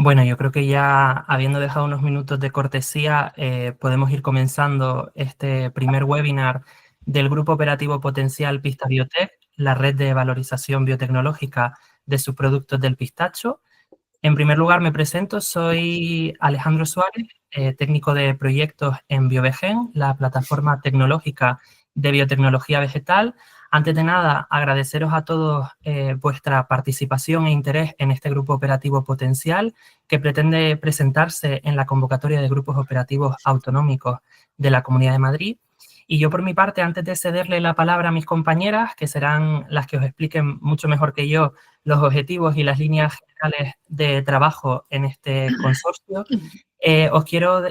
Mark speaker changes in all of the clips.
Speaker 1: Bueno, yo creo que ya habiendo dejado unos minutos de cortesía, podemos ir comenzando este primer webinar del Grupo Operativo Potencial Pista Biotech, la red de valorización biotecnológica de subproductos del pistacho. En primer lugar, me presento, soy Alejandro Suárez, técnico de proyectos en BioVegen, la plataforma tecnológica de biotecnología vegetal. Antes de nada, agradeceros a todos vuestra participación e interés en este grupo operativo potencial que pretende presentarse en la convocatoria de grupos operativos autonómicos de la Comunidad de Madrid. Y yo, por mi parte, antes de cederle la palabra a mis compañeras, que serán las que os expliquen mucho mejor que yo los objetivos y las líneas generales de trabajo en este consorcio, os quiero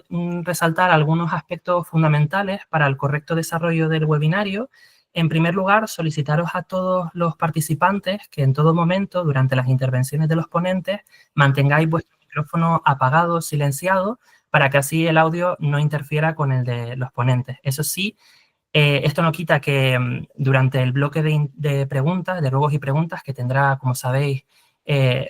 Speaker 1: resaltar algunos aspectos fundamentales para el correcto desarrollo del webinario. En primer lugar, solicitaros a todos los participantes que en todo momento, durante las intervenciones de los ponentes, mantengáis vuestro micrófono apagado o silenciado para que así el audio no interfiera con el de los ponentes. Eso sí, esto no quita que durante el bloque de preguntas, de ruegos y preguntas, que tendrá, como sabéis,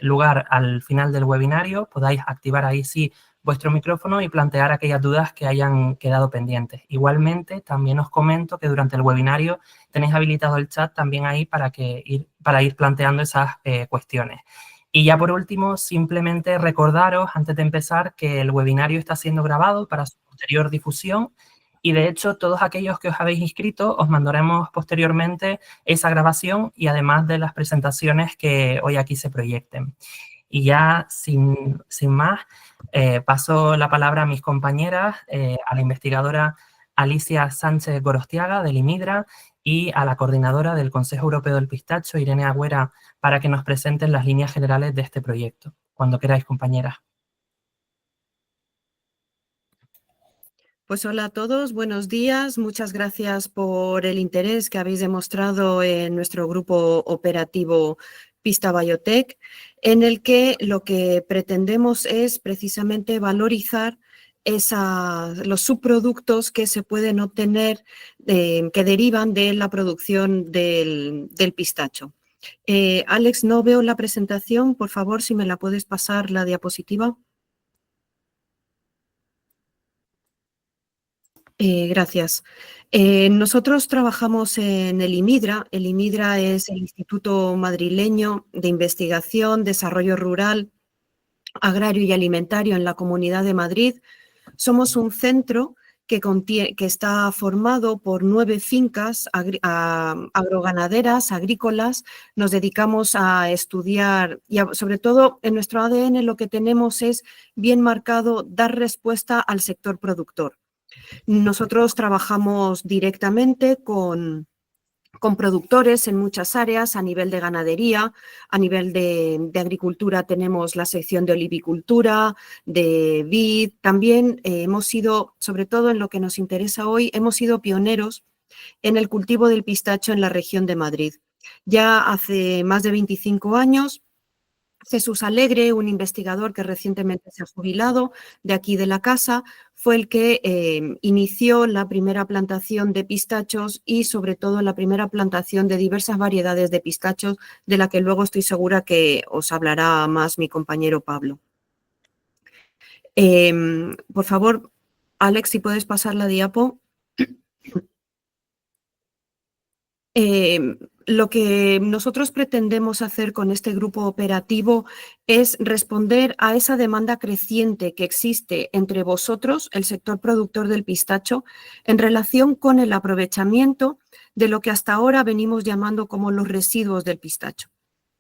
Speaker 1: lugar al final del webinario, podáis activar ahí sí vuestro micrófono y plantear aquellas dudas que hayan quedado pendientes. Igualmente, también os comento que durante el webinario tenéis habilitado el chat también ahí para ir planteando esas cuestiones. Y ya por último, simplemente recordaros, antes de empezar, que el webinario está siendo grabado para su posterior difusión. Y de hecho, todos aquellos que os habéis inscrito, os mandaremos posteriormente esa grabación y además de las presentaciones que hoy aquí se proyecten. Y ya sin más, paso la palabra a mis compañeras, a la investigadora Alicia Sánchez Gorostiaga del IMIDRA y a la coordinadora del Consejo Europeo del Pistacho, Irene Agüera, para que nos presenten las líneas generales de este proyecto. Cuando queráis, compañeras.
Speaker 2: Pues hola a todos, buenos días. Muchas gracias por el interés que habéis demostrado en nuestro grupo operativo Pista Biotech, en el que lo que pretendemos es precisamente valorizar los subproductos que se pueden obtener, que derivan de la producción del pistacho. Alex, no veo la presentación. Por favor, si me la puedes pasar la diapositiva. Gracias. Nosotros trabajamos en el IMIDRA. El IMIDRA es el Instituto Madrileño de Investigación, Desarrollo Rural, Agrario y Alimentario en la Comunidad de Madrid. Somos un centro que está formado por 9 fincas agroganaderas, agrícolas. Nos dedicamos a estudiar y sobre todo en nuestro ADN lo que tenemos es bien marcado dar respuesta al sector productor. Nosotros trabajamos directamente con productores en muchas áreas, a nivel de ganadería, a nivel de agricultura tenemos la sección de olivicultura, de vid. También hemos sido, sobre todo en lo que nos interesa hoy, hemos sido pioneros en el cultivo del pistacho en la región de Madrid. Ya hace más de 25 años, Jesús Alegre, un investigador que recientemente se ha jubilado de aquí de la casa, fue el que inició la primera plantación de pistachos y sobre todo la primera plantación de diversas variedades de pistachos, de la que luego estoy segura que os hablará más mi compañero Pablo. Por favor, Alex, si puedes pasar la diapo. Lo que nosotros pretendemos hacer con este grupo operativo es responder a esa demanda creciente que existe entre vosotros, el sector productor del pistacho, en relación con el aprovechamiento de lo que hasta ahora venimos llamando como los residuos del pistacho.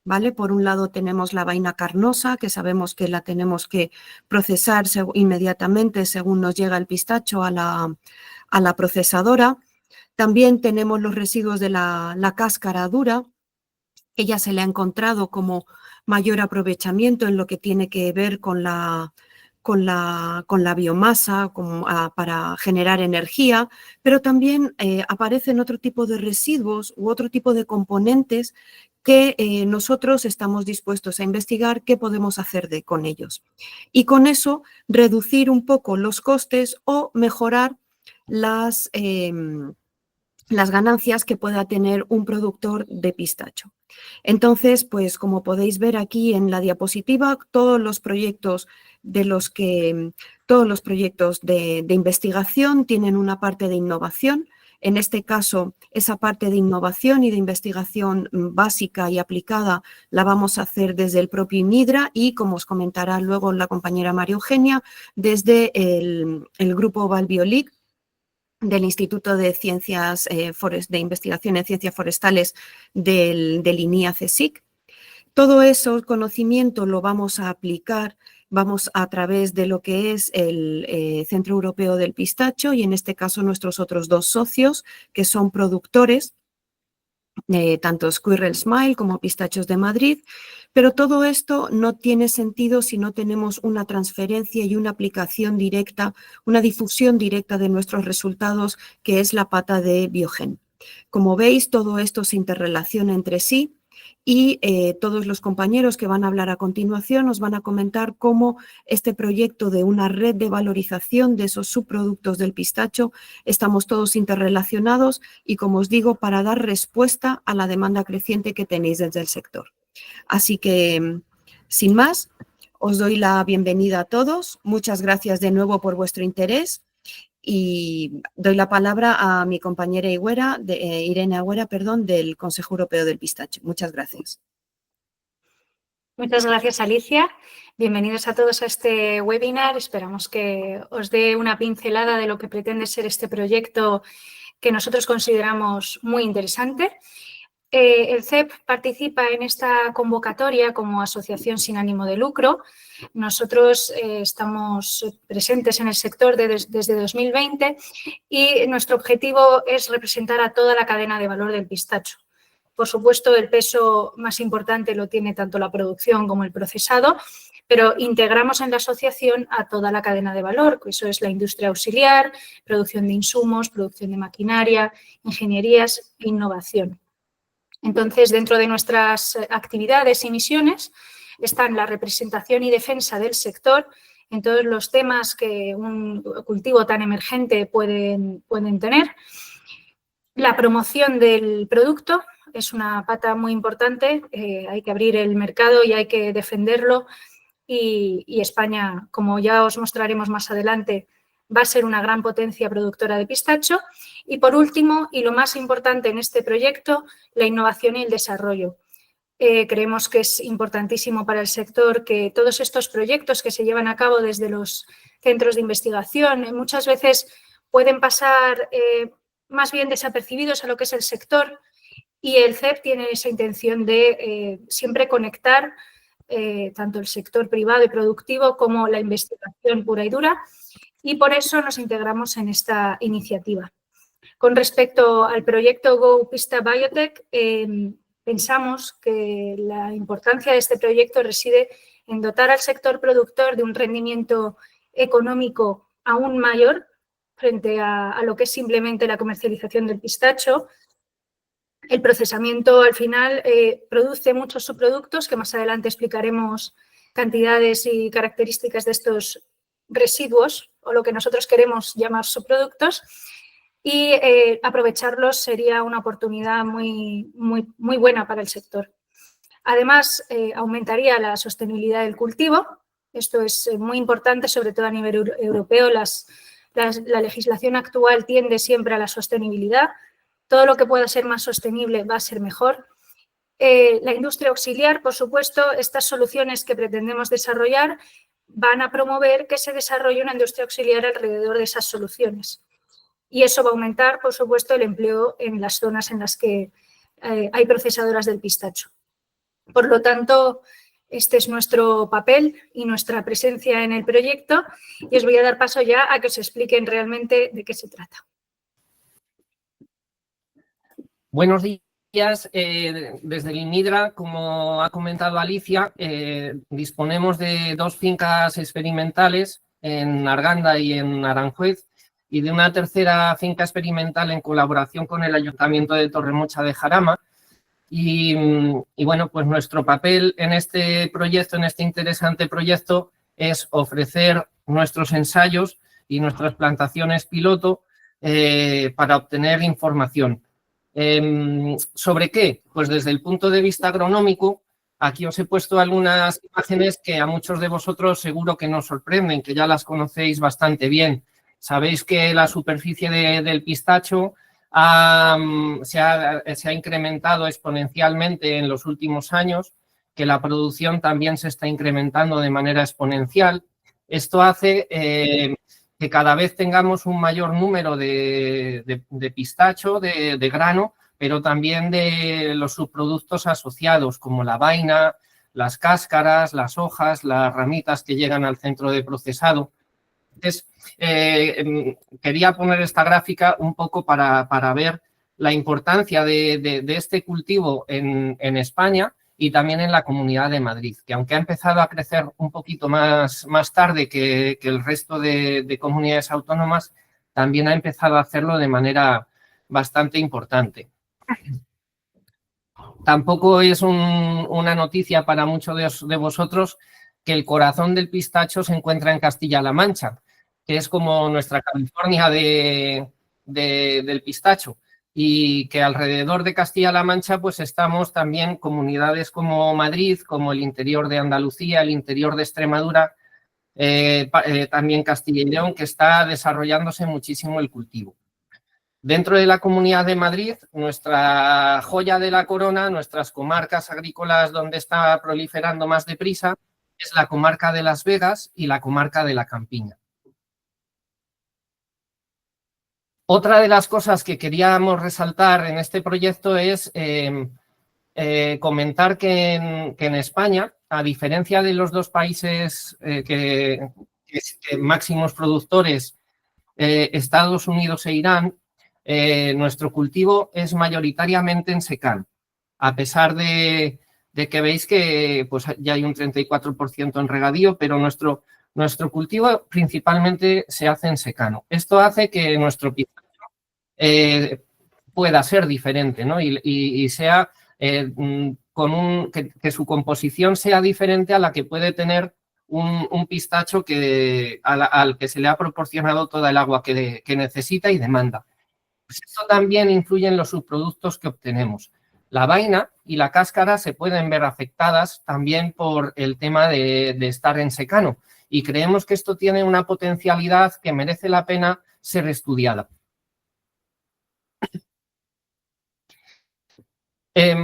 Speaker 2: ¿Vale? Por un lado tenemos la vaina carnosa, que sabemos que la tenemos que procesar inmediatamente según nos llega el pistacho a la procesadora. También tenemos los residuos de la cáscara dura, que ya se le ha encontrado como mayor aprovechamiento en lo que tiene que ver con la biomasa para generar energía, pero también aparecen otro tipo de residuos u otro tipo de componentes que nosotros estamos dispuestos a investigar qué podemos hacer con ellos. Y con eso reducir un poco los costes o mejorar las ganancias que pueda tener un productor de pistacho. Entonces, pues como podéis ver aquí en la diapositiva, todos los proyectos de investigación tienen una parte de innovación. En este caso, esa parte de innovación y de investigación básica y aplicada la vamos a hacer desde el propio INIDRA y, como os comentará luego la compañera María Eugenia, desde el grupo Valbiolic del Instituto de Ciencias de Investigación en Ciencias Forestales del INIA-CSIC. Todo ese conocimiento lo vamos a aplicar, vamos a través de lo que es el Centro Europeo del Pistacho y en este caso nuestros otros dos socios que son productores, tanto Squirrel Smile como Pistachos de Madrid, pero todo esto no tiene sentido si no tenemos una transferencia y una aplicación directa, una difusión directa de nuestros resultados, que es la pata de Biogen. Como veis, todo esto se interrelaciona entre sí y todos los compañeros que van a hablar a continuación nos van a comentar cómo este proyecto de una red de valorización de esos subproductos del pistacho estamos todos interrelacionados y, como os digo, para dar respuesta a la demanda creciente que tenéis desde el sector. Así que, sin más, os doy la bienvenida a todos. Muchas gracias de nuevo por vuestro interés. Y doy la palabra a mi compañera Irene Agüera, del Consejo Europeo del Pistacho. Muchas gracias.
Speaker 3: Muchas gracias, Alicia. Bienvenidos a todos a este webinar. Esperamos que os dé una pincelada de lo que pretende ser este proyecto que nosotros consideramos muy interesante. El CEP participa en esta convocatoria como asociación sin ánimo de lucro. Nosotros estamos presentes en el sector desde 2020 y nuestro objetivo es representar a toda la cadena de valor del pistacho. Por supuesto, el peso más importante lo tiene tanto la producción como el procesado, pero integramos en la asociación a toda la cadena de valor, que eso es la industria auxiliar, producción de insumos, producción de maquinaria, ingenierías e innovación. Entonces, dentro de nuestras actividades y misiones están la representación y defensa del sector en todos los temas que un cultivo tan emergente pueden tener. La promoción del producto es una pata muy importante, hay que abrir el mercado y hay que defenderlo y España, como ya os mostraremos más adelante, va a ser una gran potencia productora de pistacho. Y por último, y lo más importante en este proyecto, la innovación y el desarrollo. Creemos que es importantísimo para el sector que todos estos proyectos que se llevan a cabo desde los centros de investigación muchas veces pueden pasar más bien desapercibidos a lo que es el sector y el CEP tiene esa intención de siempre conectar tanto el sector privado y productivo como la investigación pura y dura y por eso nos integramos en esta iniciativa. Con respecto al proyecto Go Pista Biotech, pensamos que la importancia de este proyecto reside en dotar al sector productor de un rendimiento económico aún mayor frente a lo que es simplemente la comercialización del pistacho. El procesamiento al final produce muchos subproductos que más adelante explicaremos cantidades y características de estos residuos o lo que nosotros queremos llamar subproductos y aprovecharlos sería una oportunidad muy buena para el sector. Además, aumentaría la sostenibilidad del cultivo. Esto es muy importante, sobre todo a nivel europeo. La legislación actual tiende siempre a la sostenibilidad. Todo lo que pueda ser más sostenible va a ser mejor. La industria auxiliar, por supuesto, estas soluciones que pretendemos desarrollar van a promover que se desarrolle una industria auxiliar alrededor de esas soluciones. Y eso va a aumentar, por supuesto, el empleo en las zonas en las que hay procesadoras del pistacho. Por lo tanto, este es nuestro papel y nuestra presencia en el proyecto y os voy a dar paso ya a que os expliquen realmente de qué se trata.
Speaker 4: Buenos días. Desde el INIDRA, como ha comentado Alicia, disponemos de 2 fincas experimentales en Arganda y en Aranjuez y de una tercera finca experimental en colaboración con el Ayuntamiento de Torremocha de Jarama. Y bueno, pues nuestro papel en este proyecto, en este interesante proyecto, es ofrecer nuestros ensayos y nuestras plantaciones piloto para obtener información. ¿Sobre qué? Pues desde el punto de vista agronómico, aquí os he puesto algunas imágenes que a muchos de vosotros seguro que nos sorprenden, que ya las conocéis bastante bien. Sabéis que la superficie del pistacho se ha incrementado exponencialmente en los últimos años, que la producción también se está incrementando de manera exponencial. Esto hace que cada vez tengamos un mayor número de pistacho, de grano, pero también de los subproductos asociados, como la vaina, las cáscaras, las hojas, las ramitas que llegan al centro de procesado. Entonces, quería poner esta gráfica un poco para ver la importancia de este cultivo en España y también en la Comunidad de Madrid, que aunque ha empezado a crecer un poquito más tarde que el resto de comunidades autónomas, también ha empezado a hacerlo de manera bastante importante. Tampoco es una noticia para muchos de vosotros que el corazón del pistacho se encuentra en Castilla-La Mancha, que es como nuestra California del pistacho, y que alrededor de Castilla-La Mancha pues estamos también comunidades como Madrid, como el interior de Andalucía, el interior de Extremadura, también Castilla y León, que está desarrollándose muchísimo el cultivo. Dentro de la Comunidad de Madrid, nuestra joya de la corona, nuestras comarcas agrícolas donde está proliferando más deprisa, es la comarca de Las Vegas y la comarca de la Campiña. Otra de las cosas que queríamos resaltar en este proyecto es comentar que en España, a diferencia de los dos países que máximos productores, Estados Unidos e Irán, nuestro cultivo es mayoritariamente en secano, a pesar de que veis que pues, ya hay un 34% en regadío, pero nuestro cultivo principalmente se hace en secano. Esto hace que nuestro pistacho pueda ser diferente, ¿no? Y sea que su composición sea diferente a la que puede tener un pistacho al que se le ha proporcionado toda el agua que necesita y demanda. Pues esto también influye en los subproductos que obtenemos. La vaina y la cáscara se pueden ver afectadas también por el tema de estar en secano, y creemos que esto tiene una potencialidad que merece la pena ser estudiada.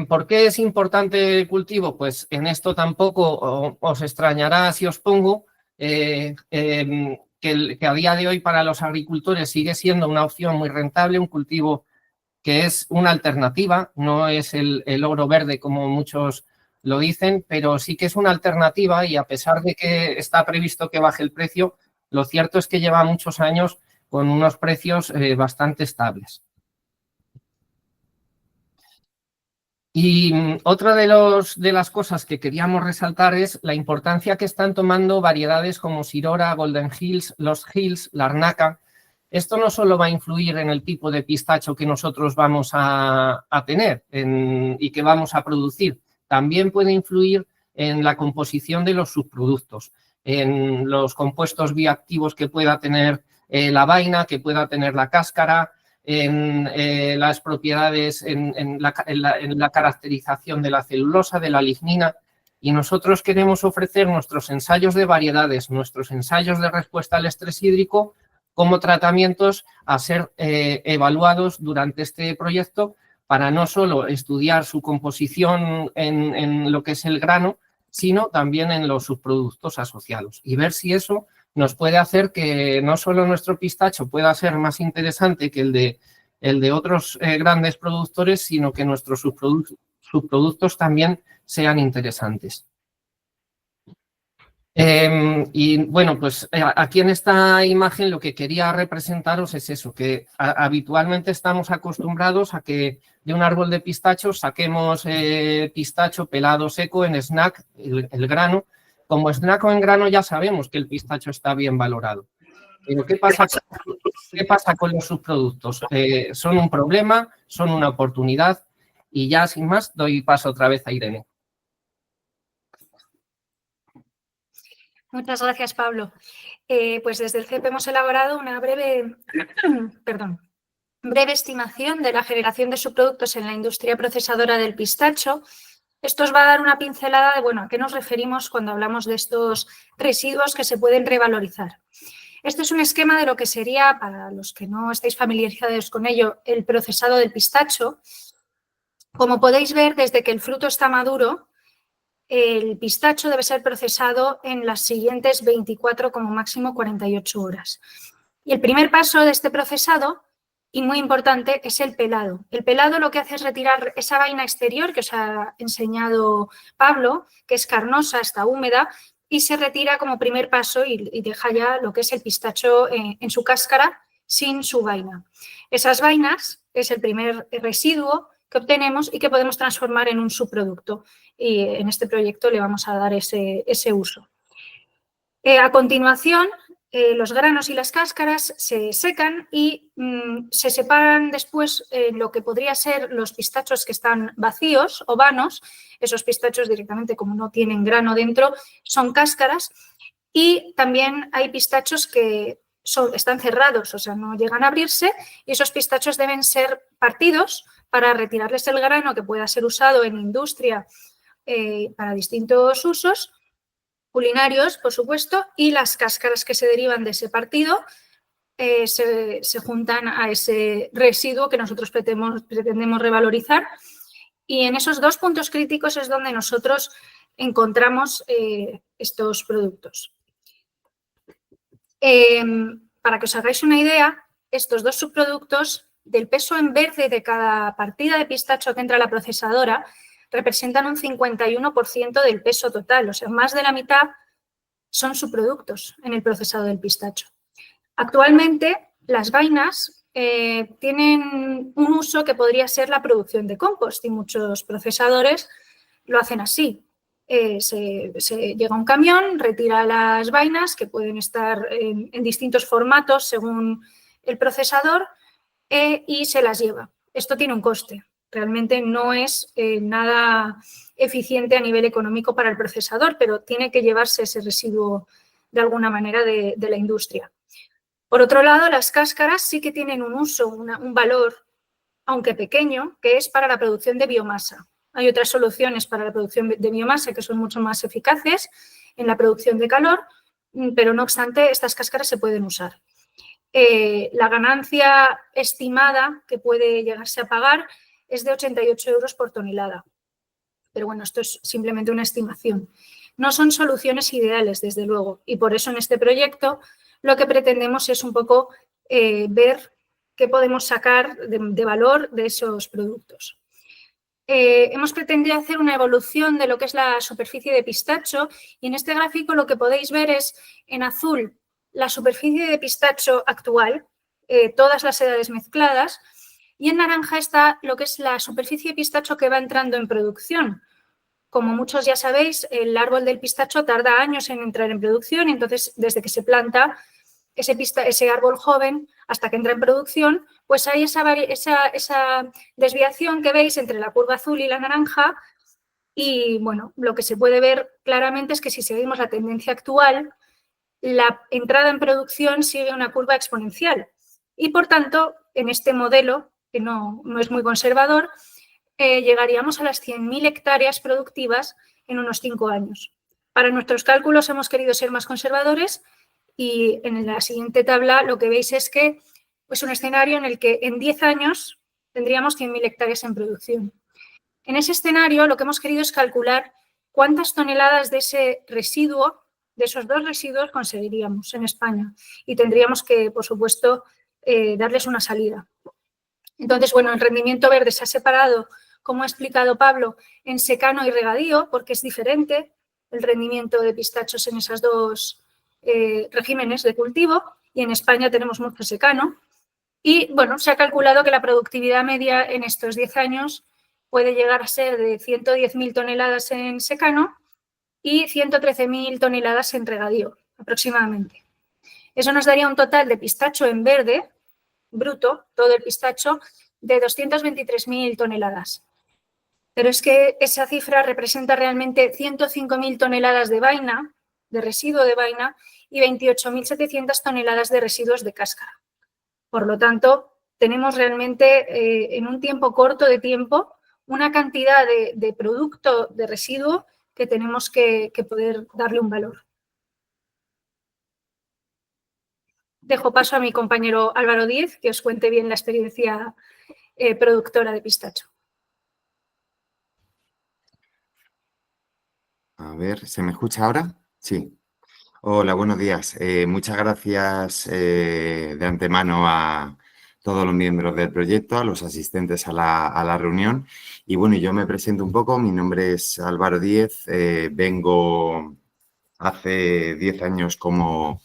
Speaker 4: ¿Por qué es importante el cultivo? Pues en esto tampoco os extrañará si os pongo que a día de hoy para los agricultores sigue siendo una opción muy rentable, un cultivo que es una alternativa, no es el oro verde como muchos lo dicen, pero sí que es una alternativa, y a pesar de que está previsto que baje el precio, lo cierto es que lleva muchos años con unos precios bastante estables. Y otra de las cosas que queríamos resaltar es la importancia que están tomando variedades como Sirora, Golden Hills, Lost Hills, Larnaca. Esto no solo va a influir en el tipo de pistacho que nosotros vamos a tener y que vamos a producir, también puede influir en la composición de los subproductos, en los compuestos bioactivos que pueda tener la vaina, que pueda tener la cáscara, en las propiedades, en la caracterización de la celulosa, de la lignina. Y nosotros queremos ofrecer nuestros ensayos de variedades, nuestros ensayos de respuesta al estrés hídrico como tratamientos a ser evaluados durante este proyecto, para no solo estudiar su composición en lo que es el grano, sino también en los subproductos asociados, y ver si eso nos puede hacer que no solo nuestro pistacho pueda ser más interesante que el de otros grandes productores, sino que nuestros subproductos también sean interesantes. Y bueno, pues aquí en esta imagen lo que quería representaros es eso, que habitualmente estamos acostumbrados a que de un árbol de pistachos saquemos pistacho pelado seco en snack, el grano. Como snack o en grano ya sabemos que el pistacho está bien valorado. Pero ¿qué pasa con los subproductos? ¿Son un problema? ¿Son una oportunidad? Y ya sin más doy paso otra vez a Irene.
Speaker 3: Muchas gracias, Pablo. Pues desde el CEP hemos elaborado una breve, breve estimación de la generación de subproductos en la industria procesadora del pistacho. Esto os va a dar una pincelada de, bueno, a qué nos referimos cuando hablamos de estos residuos que se pueden revalorizar. Este es un esquema de lo que sería, para los que no estáis familiarizados con ello, el procesado del pistacho. Como podéis ver, desde que el fruto está maduro, el pistacho debe ser procesado en las siguientes 24, como máximo 48 horas. Y el primer paso de este procesado, y muy importante, es el pelado. El pelado lo que hace es retirar esa vaina exterior que os ha enseñado Pablo, que es carnosa, está húmeda, y se retira como primer paso y deja ya lo que es el pistacho en su cáscara sin su vaina. Esas vainas es el primer residuo que obtenemos y que podemos transformar en un subproducto. Y en este proyecto le vamos a dar ese uso. A continuación, los granos y las cáscaras se secan y se separan después lo que podría ser los pistachos que están vacíos o vanos. Esos pistachos directamente, como no tienen grano dentro, son cáscaras. Y también hay pistachos que están cerrados, o sea, no llegan a abrirse, y esos pistachos deben ser partidos para retirarles el grano que pueda ser usado en industria para distintos usos culinarios, por supuesto, y las cáscaras que se derivan de ese partido se juntan a ese residuo que nosotros pretendemos revalorizar. Y en esos dos puntos críticos es donde nosotros encontramos estos productos. Para que os hagáis una idea, estos dos subproductos, del peso en verde de cada partida de pistacho que entra a la procesadora, representan un 51% del peso total, o sea, más de la mitad son subproductos en el procesado del pistacho. Actualmente, las vainas tienen un uso que podría ser la producción de compost y muchos procesadores lo hacen así. Se llega un camión, retira las vainas, que pueden estar en distintos formatos según el procesador, y se las lleva. Esto tiene un coste. Realmente no es nada eficiente a nivel económico para el procesador, pero tiene que llevarse ese residuo de alguna manera de la industria. Por otro lado, las cáscaras sí que tienen un uso, un valor, aunque pequeño, que es para la producción de biomasa. Hay otras soluciones para la producción de biomasa que son mucho más eficaces en la producción de calor, pero no obstante, estas cáscaras se pueden usar. La ganancia estimada que puede llegarse a pagar es de 88 euros por tonelada. Pero bueno, esto es simplemente una estimación. No son soluciones ideales, desde luego, y por eso en este proyecto lo que pretendemos es un poco ver qué podemos sacar de valor de esos productos. Hemos pretendido hacer una evolución de lo que es la superficie de pistacho y en este gráfico lo que podéis ver es en azul la superficie de pistacho actual, todas las edades mezcladas, y en naranja está lo que es la superficie de pistacho que va entrando en producción. Como muchos ya sabéis, el árbol del pistacho tarda años en entrar en producción y entonces desde que se planta ese árbol joven hasta que entra en producción, pues hay esa desviación que veis entre la curva azul y la naranja y bueno, lo que se puede ver claramente es que si seguimos la tendencia actual, la entrada en producción sigue una curva exponencial y por tanto en este modelo, que no es muy conservador, llegaríamos a las 100.000 hectáreas productivas en unos 5 años. Para nuestros cálculos hemos querido ser más conservadores y en la siguiente tabla lo que veis es que es un escenario en el que en 10 años tendríamos 100.000 hectáreas en producción. En ese escenario lo que hemos querido es calcular cuántas toneladas de ese residuo, de esos dos residuos, conseguiríamos en España y tendríamos que, por supuesto, darles una salida. Entonces, bueno, el rendimiento verde se ha separado, como ha explicado Pablo, en secano y regadío, porque es diferente el rendimiento de pistachos en esos dos regímenes de cultivo y en España tenemos mucho secano. Y, bueno, se ha calculado que la productividad media en estos 10 años puede llegar a ser de 110.000 toneladas en secano y 113.000 toneladas en regadío, aproximadamente. Eso nos daría un total de pistacho en verde, bruto, todo el pistacho, de 223.000 toneladas. Pero es que esa cifra representa realmente 105.000 toneladas de vaina, de residuo de vaina, y 28.700 toneladas de residuos de cáscara. Por lo tanto, tenemos realmente en un tiempo corto de tiempo una cantidad de producto, de residuo, que tenemos que poder darle un valor. Dejo paso a mi compañero Álvaro Díez, que os cuente bien la experiencia productora de pistacho.
Speaker 5: A ver, ¿se me escucha ahora? Sí. Hola, buenos días. Muchas gracias de antemano a todos los miembros del proyecto, a los asistentes a la reunión. Y bueno, yo me presento un poco. Mi nombre es Álvaro Díez. Vengo hace 10 años como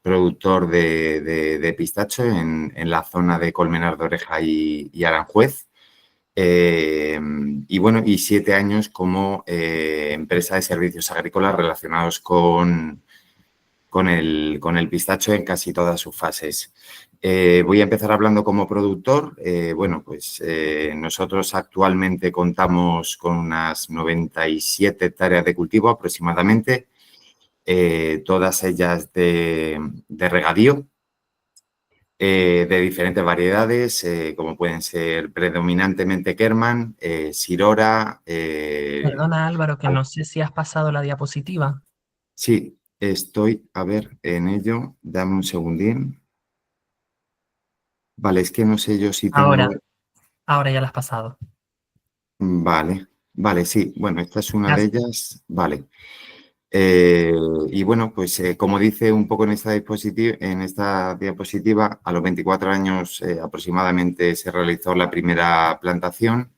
Speaker 5: productor de pistacho en la zona de Colmenar de Oreja y Aranjuez. Y bueno, y 7 años como empresa de servicios agrícolas relacionados con el pistacho en casi todas sus fases. Voy a empezar hablando como productor. Bueno, pues nosotros actualmente contamos con unas 97 hectáreas de cultivo aproximadamente, todas ellas de regadío. De diferentes variedades, como pueden ser predominantemente Kerman, Sirora.
Speaker 1: Perdona, Álvaro, que no sé si has pasado la diapositiva.
Speaker 5: Sí, estoy, a ver, en ello. Dame un segundín. Vale, es que no sé yo si tengo...
Speaker 1: Ahora ya la has pasado.
Speaker 5: Vale, sí. Bueno, esta es una de ellas. Vale. Y bueno, pues como dice un poco en esta diapositiva, a los 24 años aproximadamente se realizó la primera plantación.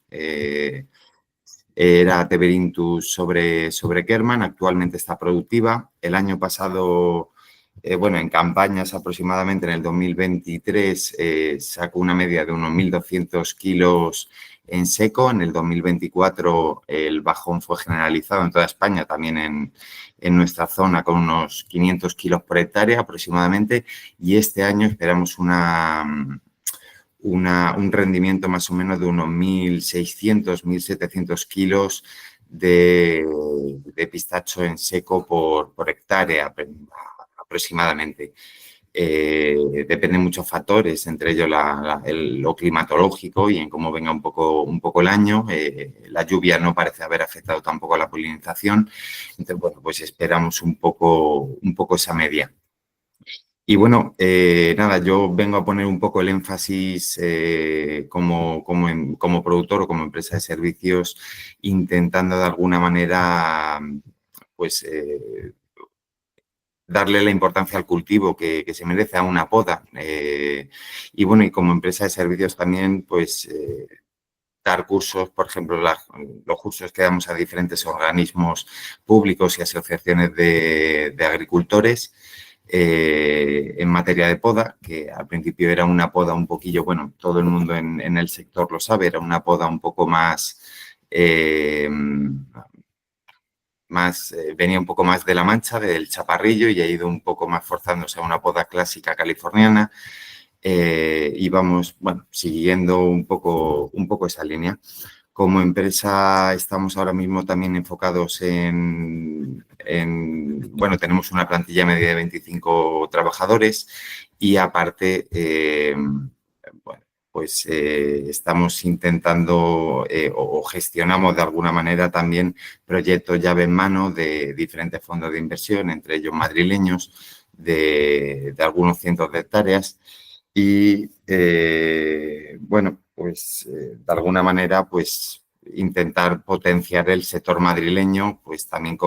Speaker 5: Era Teberinthus sobre Kerman, actualmente está productiva. El año pasado, bueno, en campañas aproximadamente en el 2023 sacó una media de unos 1.200 kilos en seco. En el 2024 el bajón fue generalizado en toda España, también en nuestra zona, con unos 500 kilos por hectárea aproximadamente. Y este año esperamos un rendimiento más o menos de unos 1.600, 1.700 kilos de pistacho en seco por hectárea aproximadamente. Dependen muchos factores, entre ellos lo climatológico y en cómo venga un poco el año. La lluvia no parece haber afectado tampoco a la polinización. Entonces, bueno, pues esperamos un poco esa media. Y bueno, nada, yo vengo a poner un poco el énfasis como productor o como empresa de servicios, intentando de alguna manera, pues, darle la importancia al cultivo que se merece, a una poda. Y bueno, y como empresa de servicios también, pues, dar cursos, por ejemplo, los cursos que damos a diferentes organismos públicos y asociaciones de agricultores en materia de poda, que al principio era una poda un poquillo, bueno, todo el mundo en el sector lo sabe, era una poda un poco más, venía un poco más de la mancha, del chaparrillo, y ha ido un poco más forzándose a una poda clásica californiana. Y vamos, bueno, siguiendo un poco esa línea. Como empresa estamos ahora mismo también enfocados bueno, tenemos una plantilla media de 25 trabajadores y aparte, bueno, pues estamos intentando o gestionamos de alguna manera también proyectos llave en mano de diferentes fondos de inversión, entre ellos madrileños, de algunos cientos de hectáreas. Y, bueno, pues de alguna manera, pues intentar potenciar el sector madrileño, pues también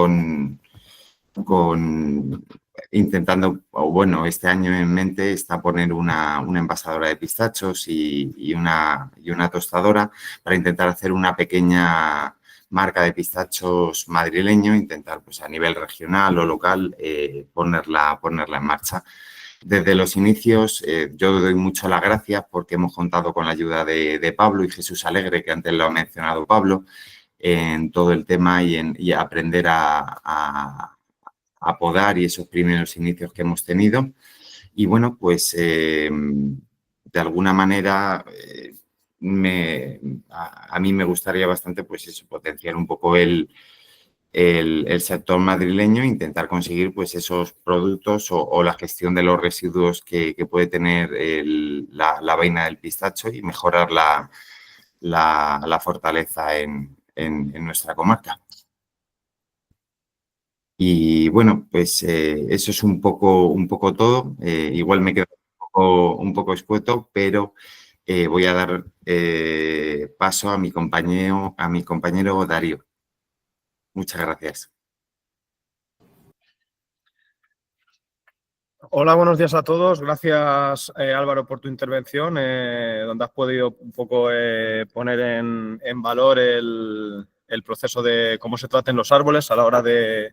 Speaker 5: intentando, o bueno, este año en mente está poner una envasadora de pistachos y una tostadora para intentar hacer una pequeña marca de pistachos madrileño, intentar pues a nivel regional o local ponerla en marcha. Desde los inicios, yo doy mucho las gracias porque hemos contado con la ayuda de Pablo y Jesús Alegre, que antes lo ha mencionado Pablo, en todo el tema y aprender a podar y esos primeros inicios que hemos tenido. Y bueno, pues de alguna manera a mí me gustaría bastante pues eso, potenciar un poco el sector madrileño e intentar conseguir pues esos productos o la gestión de los residuos que puede tener la vaina del pistacho y mejorar la fortaleza en nuestra comarca. Y bueno, pues eso es un poco todo. Igual me quedo un poco escueto, pero voy a dar paso a mi compañero Darío. Muchas gracias.
Speaker 6: Hola, buenos días a todos. Gracias, Álvaro, por tu intervención, donde has podido un poco poner en valor el proceso de cómo se traten los árboles a la hora de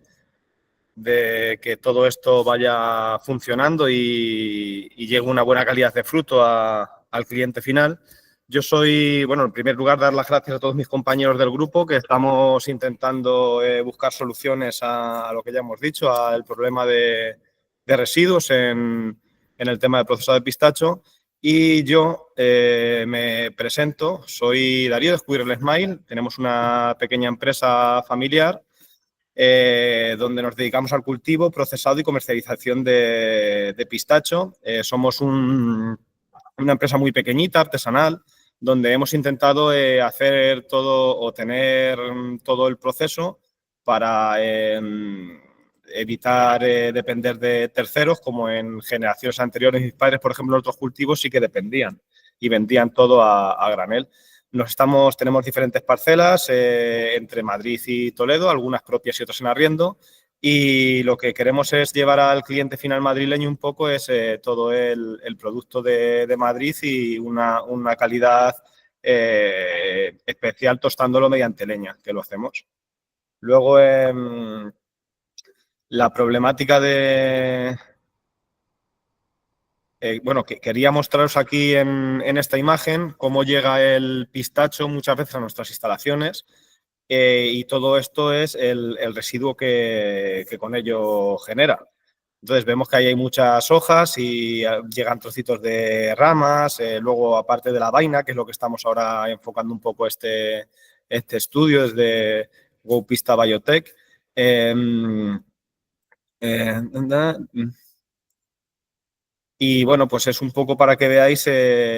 Speaker 6: que todo esto vaya funcionando y llegue una buena calidad de fruto al cliente final. Yo soy, bueno, en primer lugar, dar las gracias a todos mis compañeros del grupo que estamos intentando buscar soluciones a lo que ya hemos dicho, al problema de residuos en el tema del procesado de pistacho. Y yo me presento, soy Darío de Squirrel Smile, tenemos una pequeña empresa familiar donde nos dedicamos al cultivo, procesado y comercialización de pistacho. Somos una empresa muy pequeñita, artesanal, donde hemos intentado hacer todo o tener todo el proceso para evitar depender de terceros, como en generaciones anteriores mis padres, por ejemplo, en otros cultivos sí que dependían y vendían todo a granel. Tenemos diferentes parcelas entre Madrid y Toledo, algunas propias y otras en arriendo, y lo que queremos es llevar al cliente final madrileño un poco es todo el producto de Madrid y una calidad especial tostándolo mediante leña, que lo hacemos. Luego, la problemática bueno, quería mostraros aquí en esta imagen cómo llega el pistacho muchas veces a nuestras instalaciones y todo esto es el residuo que con ello genera. Entonces vemos que ahí hay muchas hojas y llegan trocitos de ramas, luego aparte de la vaina, que es lo que estamos ahora enfocando un poco este estudio desde GoPista Biotech. Y bueno, pues es un poco para que veáis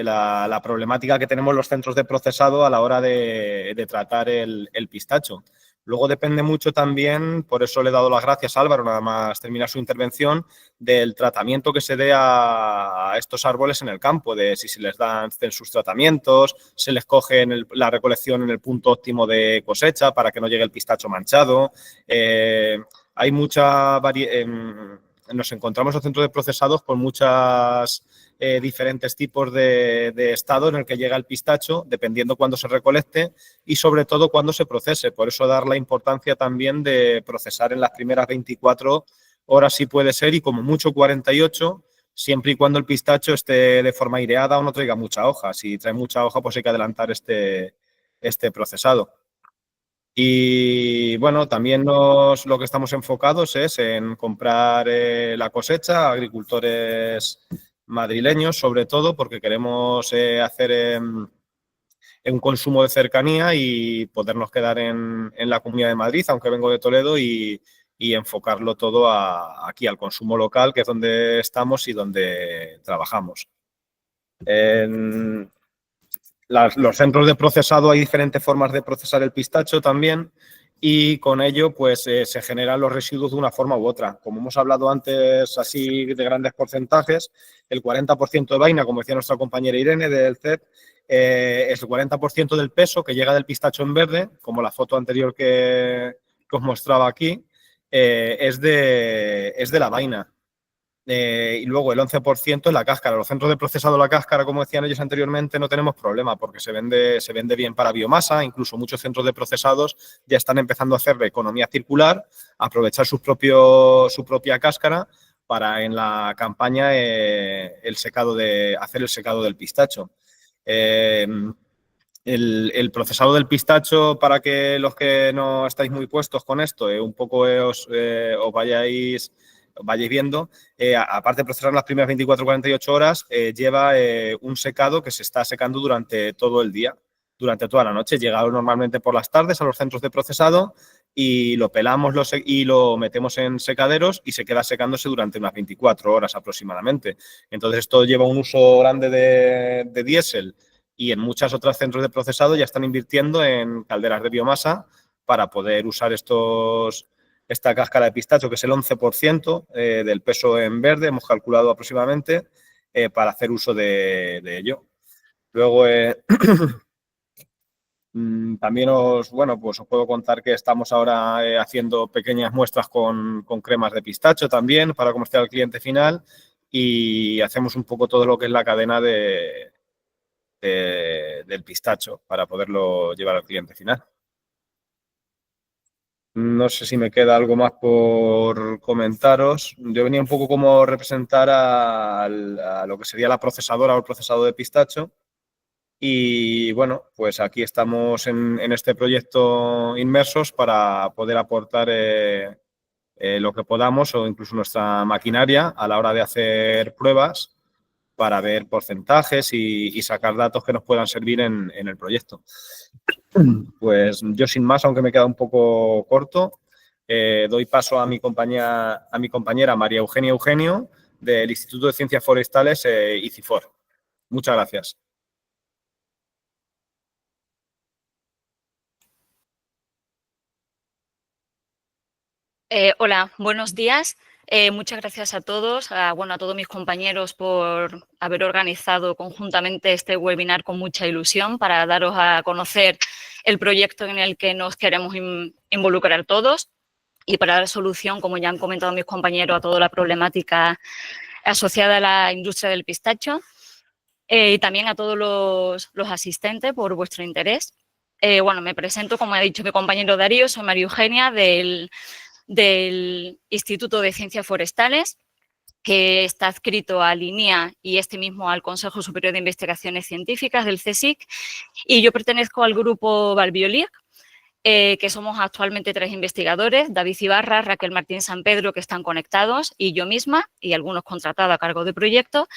Speaker 6: la problemática que tenemos los centros de procesado a la hora de tratar el pistacho. Luego depende mucho también, por eso le he dado las gracias a Álvaro, nada más terminar su intervención, del tratamiento que se dé a estos árboles en el campo, de si se les dan sus tratamientos, se les coge la recolección en el punto óptimo de cosecha para que no llegue el pistacho manchado. Hay mucha variedad. Nos encontramos en centros de procesados con muchos diferentes tipos de estado en el que llega el pistacho, dependiendo cuándo se recolecte y sobre todo cuándo se procese. Por eso dar la importancia también de procesar en las primeras 24 horas si puede ser y como mucho 48, siempre y cuando el pistacho esté de forma aireada o no traiga mucha hoja. Si trae mucha hoja, pues hay que adelantar este procesado. Y bueno, también lo que estamos enfocados es en comprar la cosecha a agricultores madrileños, sobre todo porque queremos hacer un consumo de cercanía y podernos quedar en la Comunidad de Madrid, aunque vengo de Toledo, y enfocarlo todo aquí al consumo local, que es donde estamos y donde trabajamos. Los centros de procesado hay diferentes formas de procesar el pistacho también y con ello pues se generan los residuos de una forma u otra. Como hemos hablado antes así de grandes porcentajes, el 40% de vaina, como decía nuestra compañera Irene del CEP, es el 40% del peso que llega del pistacho en verde, como la foto anterior que os mostraba aquí, es de la vaina. Y luego el 11% en la cáscara. Los centros de procesado de la cáscara, como decían ellos anteriormente, no tenemos problema porque se vende bien para biomasa. Incluso muchos centros de procesados ya están empezando a hacer economía circular, aprovechar su propia cáscara para en la campaña hacer el secado del pistacho. El procesado del pistacho, para que los que no estáis muy puestos con esto, un poco os vayáis viendo, aparte de procesar las primeras 24-48 horas, lleva un secado que se está secando durante todo el día, durante toda la noche. Llega normalmente por las tardes a los centros de procesado y lo pelamos y lo metemos en secaderos y se queda secándose durante unas 24 horas aproximadamente. Entonces, esto lleva un uso grande de diésel y en muchos otros centros de procesado ya están invirtiendo en calderas de biomasa para poder usar esta cáscara de pistacho, que es el 11% del peso en verde, hemos calculado aproximadamente, para hacer uso de ello. Luego, también os puedo contar que estamos ahora haciendo pequeñas muestras con cremas de pistacho también para comerciar al cliente final y hacemos un poco todo lo que es la cadena del pistacho para poderlo llevar al cliente final. No sé si me queda algo más por comentaros. Yo venía un poco como representar a lo que sería la procesadora o el procesador de pistacho. Y bueno, pues aquí estamos en este proyecto inmersos para poder aportar lo que podamos o incluso nuestra maquinaria a la hora de hacer pruebas para ver porcentajes y sacar datos que nos puedan servir en el proyecto. Pues yo sin más, aunque me queda un poco corto, doy paso a mi compañera María Eugenia Eugenio del Instituto de Ciencias Forestales ICIFOR. Muchas gracias.
Speaker 7: Hola, buenos días. Muchas gracias a todos, a todos mis compañeros por haber organizado conjuntamente este webinar con mucha ilusión para daros a conocer el proyecto en el que nos queremos involucrar todos y para dar solución, como ya han comentado mis compañeros, a toda la problemática asociada a la industria del pistacho y también a todos los asistentes por vuestro interés. Me presento, como ha dicho mi compañero Darío, soy María Eugenia del Instituto de Ciencias Forestales, que está adscrito a INIA y mismo al Consejo Superior de Investigaciones Científicas del CSIC, y yo pertenezco al grupo Valbiolic, que somos actualmente 3 investigadores, David Ibarra, Raquel Martín San Pedro, que están conectados, y yo misma, y algunos contratados a cargo del proyecto.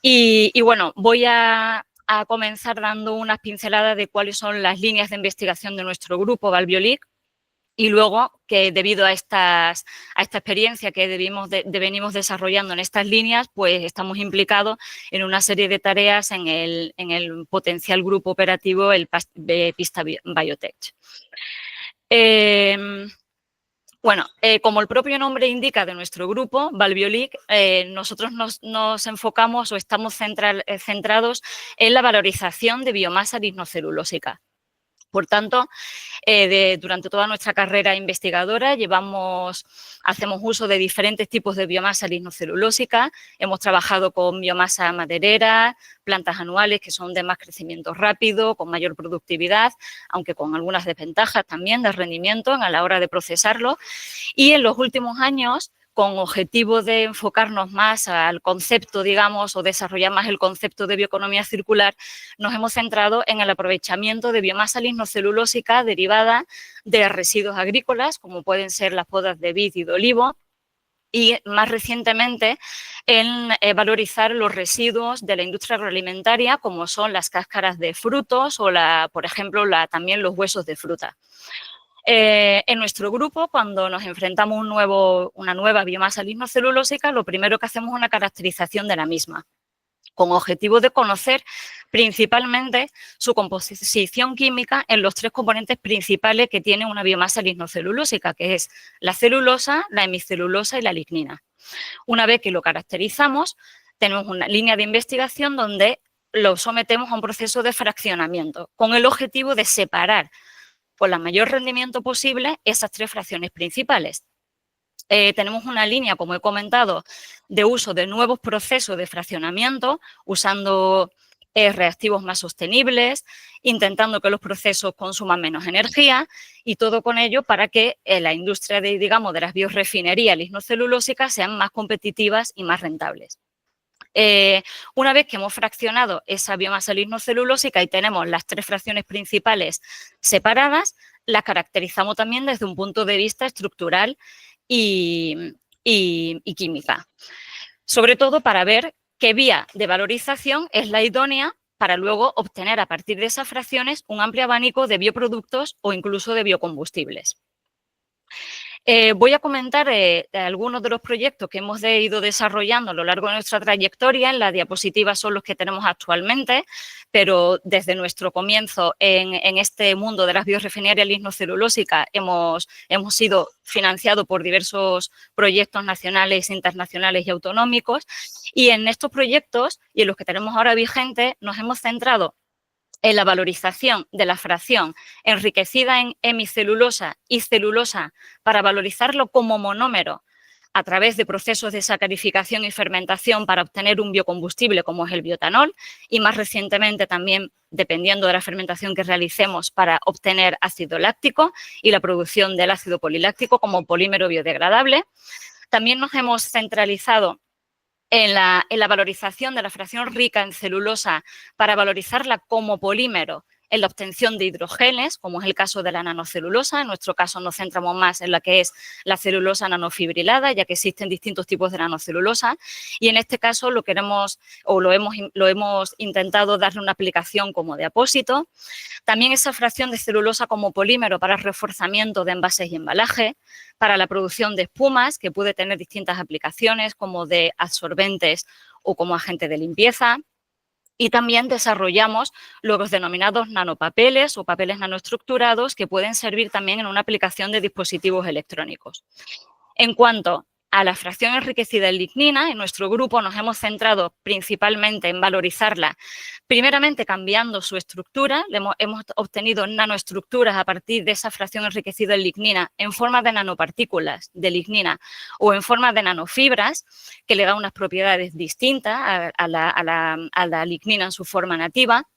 Speaker 7: Y bueno, voy a comenzar dando unas pinceladas de cuáles son las líneas de investigación de nuestro grupo Valbiolic, y luego que debido a esta experiencia que venimos desarrollando en estas líneas, pues estamos implicados en una serie de tareas en el potencial grupo operativo, el Pista Biotech. Como el propio nombre indica de nuestro grupo, Valbiolic, nosotros nos enfocamos o estamos centrados en la valorización de biomasa lignocelulósica. Por tanto, durante toda nuestra carrera investigadora hacemos uso de diferentes tipos de biomasa lignocelulósica. Hemos trabajado con biomasa maderera, plantas anuales que son de más crecimiento rápido, con mayor productividad, aunque con algunas desventajas también de rendimiento a la hora de procesarlo. Y en los últimos años, con objetivo de enfocarnos más al concepto, digamos, o desarrollar más el concepto de bioeconomía circular, nos hemos centrado en el aprovechamiento de biomasa lignocelulósica derivada de residuos agrícolas, como pueden ser las podas de vid y de olivo, y más recientemente en valorizar los residuos de la industria agroalimentaria, como son las cáscaras de frutos o, por ejemplo, también los huesos de fruta. En nuestro grupo, cuando nos enfrentamos a una nueva biomasa lignocelulósica, lo primero que hacemos es una caracterización de la misma, con objetivo de conocer principalmente su composición química en los 3 componentes principales que tiene una biomasa lignocelulósica, que es la celulosa, la hemicelulosa y la lignina. Una vez que lo caracterizamos, tenemos una línea de investigación donde lo sometemos a un proceso de fraccionamiento, con el objetivo de separar con el mayor rendimiento posible esas 3 fracciones principales. Tenemos una línea, como he comentado, de uso de nuevos procesos de fraccionamiento, usando reactivos más sostenibles, intentando que los procesos consuman menos energía y todo con ello para que la industria de las biorefinerías lignocelulósicas sean más competitivas y más rentables. Una vez que hemos fraccionado esa biomasa lignocelulósica y tenemos las 3 fracciones principales separadas, las caracterizamos también desde un punto de vista estructural y química. Sobre todo para ver qué vía de valorización es la idónea para luego obtener a partir de esas fracciones un amplio abanico de bioproductos o incluso de biocombustibles. Voy a comentar algunos de los proyectos que hemos ido desarrollando a lo largo de nuestra trayectoria. En la diapositiva son los que tenemos actualmente, pero desde nuestro comienzo en este mundo de las biorefinerías lignocelulósicas hemos sido financiados por diversos proyectos nacionales, internacionales y autonómicos. Y en estos proyectos y en los que tenemos ahora vigentes nos hemos centrado en la valorización de la fracción enriquecida en hemicelulosa y celulosa para valorizarlo como monómero a través de procesos de sacarificación y fermentación para obtener un biocombustible como es el bioetanol y más recientemente también, dependiendo de la fermentación que realicemos, para obtener ácido láctico y la producción del ácido poliláctico como polímero biodegradable. También nos hemos centralizado en la valorización de la fracción rica en celulosa para valorizarla como polímero en la obtención de hidrogeles, como es el caso de la nanocelulosa. En nuestro caso nos centramos más en la que es la celulosa nanofibrilada, ya que existen distintos tipos de nanocelulosa. Y en este caso lo hemos intentado darle una aplicación como de apósito. También esa fracción de celulosa como polímero para reforzamiento de envases y embalaje, para la producción de espumas, que puede tener distintas aplicaciones como de absorbentes o como agente de limpieza. Y también desarrollamos los denominados nanopapeles o papeles nanoestructurados que pueden servir también en una aplicación de dispositivos electrónicos. En cuanto a la fracción enriquecida en lignina, en nuestro grupo nos hemos centrado principalmente en valorizarla, primeramente cambiando su estructura. Hemos obtenido nanoestructuras a partir de esa fracción enriquecida en lignina en forma de nanopartículas de lignina o en forma de nanofibras, que le da unas propiedades distintas a la lignina en su forma nativa.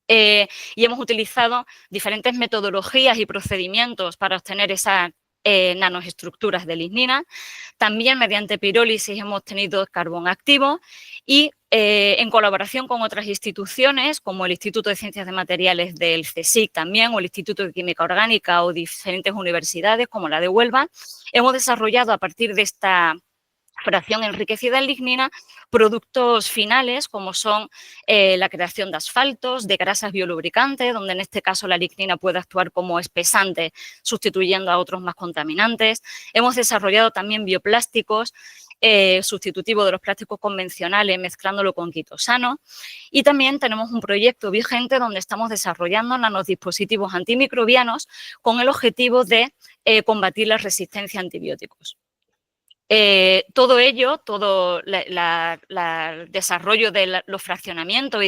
Speaker 7: Y hemos utilizado diferentes metodologías y procedimientos para obtener esas nanoestructuras de lignina. También mediante pirólisis hemos obtenido carbón activo y en colaboración con otras instituciones como el Instituto de Ciencias de Materiales del CSIC también o el Instituto de Química Orgánica o diferentes universidades como la de Huelva, hemos desarrollado a partir de esta fracción enriquecida en lignina productos finales como son la creación de asfaltos, de grasas biolubricantes, donde en este caso la lignina puede actuar como espesante sustituyendo a otros más contaminantes. Hemos desarrollado también bioplásticos sustitutivo de los plásticos convencionales mezclándolo con quitosano y también tenemos un proyecto vigente donde estamos desarrollando nanodispositivos antimicrobianos con el objetivo de combatir la resistencia a antibióticos. Todo ello, todo el desarrollo de los fraccionamientos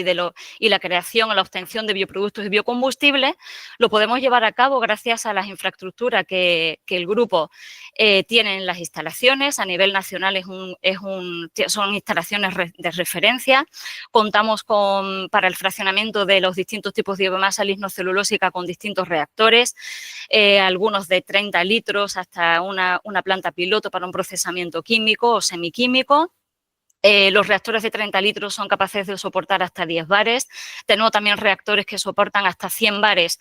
Speaker 7: y la creación o la obtención de bioproductos y biocombustibles lo podemos llevar a cabo gracias a las infraestructuras que el grupo tiene en las instalaciones. A nivel nacional son instalaciones de referencia. Contamos para el fraccionamiento de los distintos tipos de biomasa lignocelulósica con distintos reactores, algunos de 30 litros hasta una planta piloto para un procesamiento químico o semiquímico. Los reactores de 30 litros son capaces de soportar hasta 10 bares. Tenemos también reactores que soportan hasta 100 bares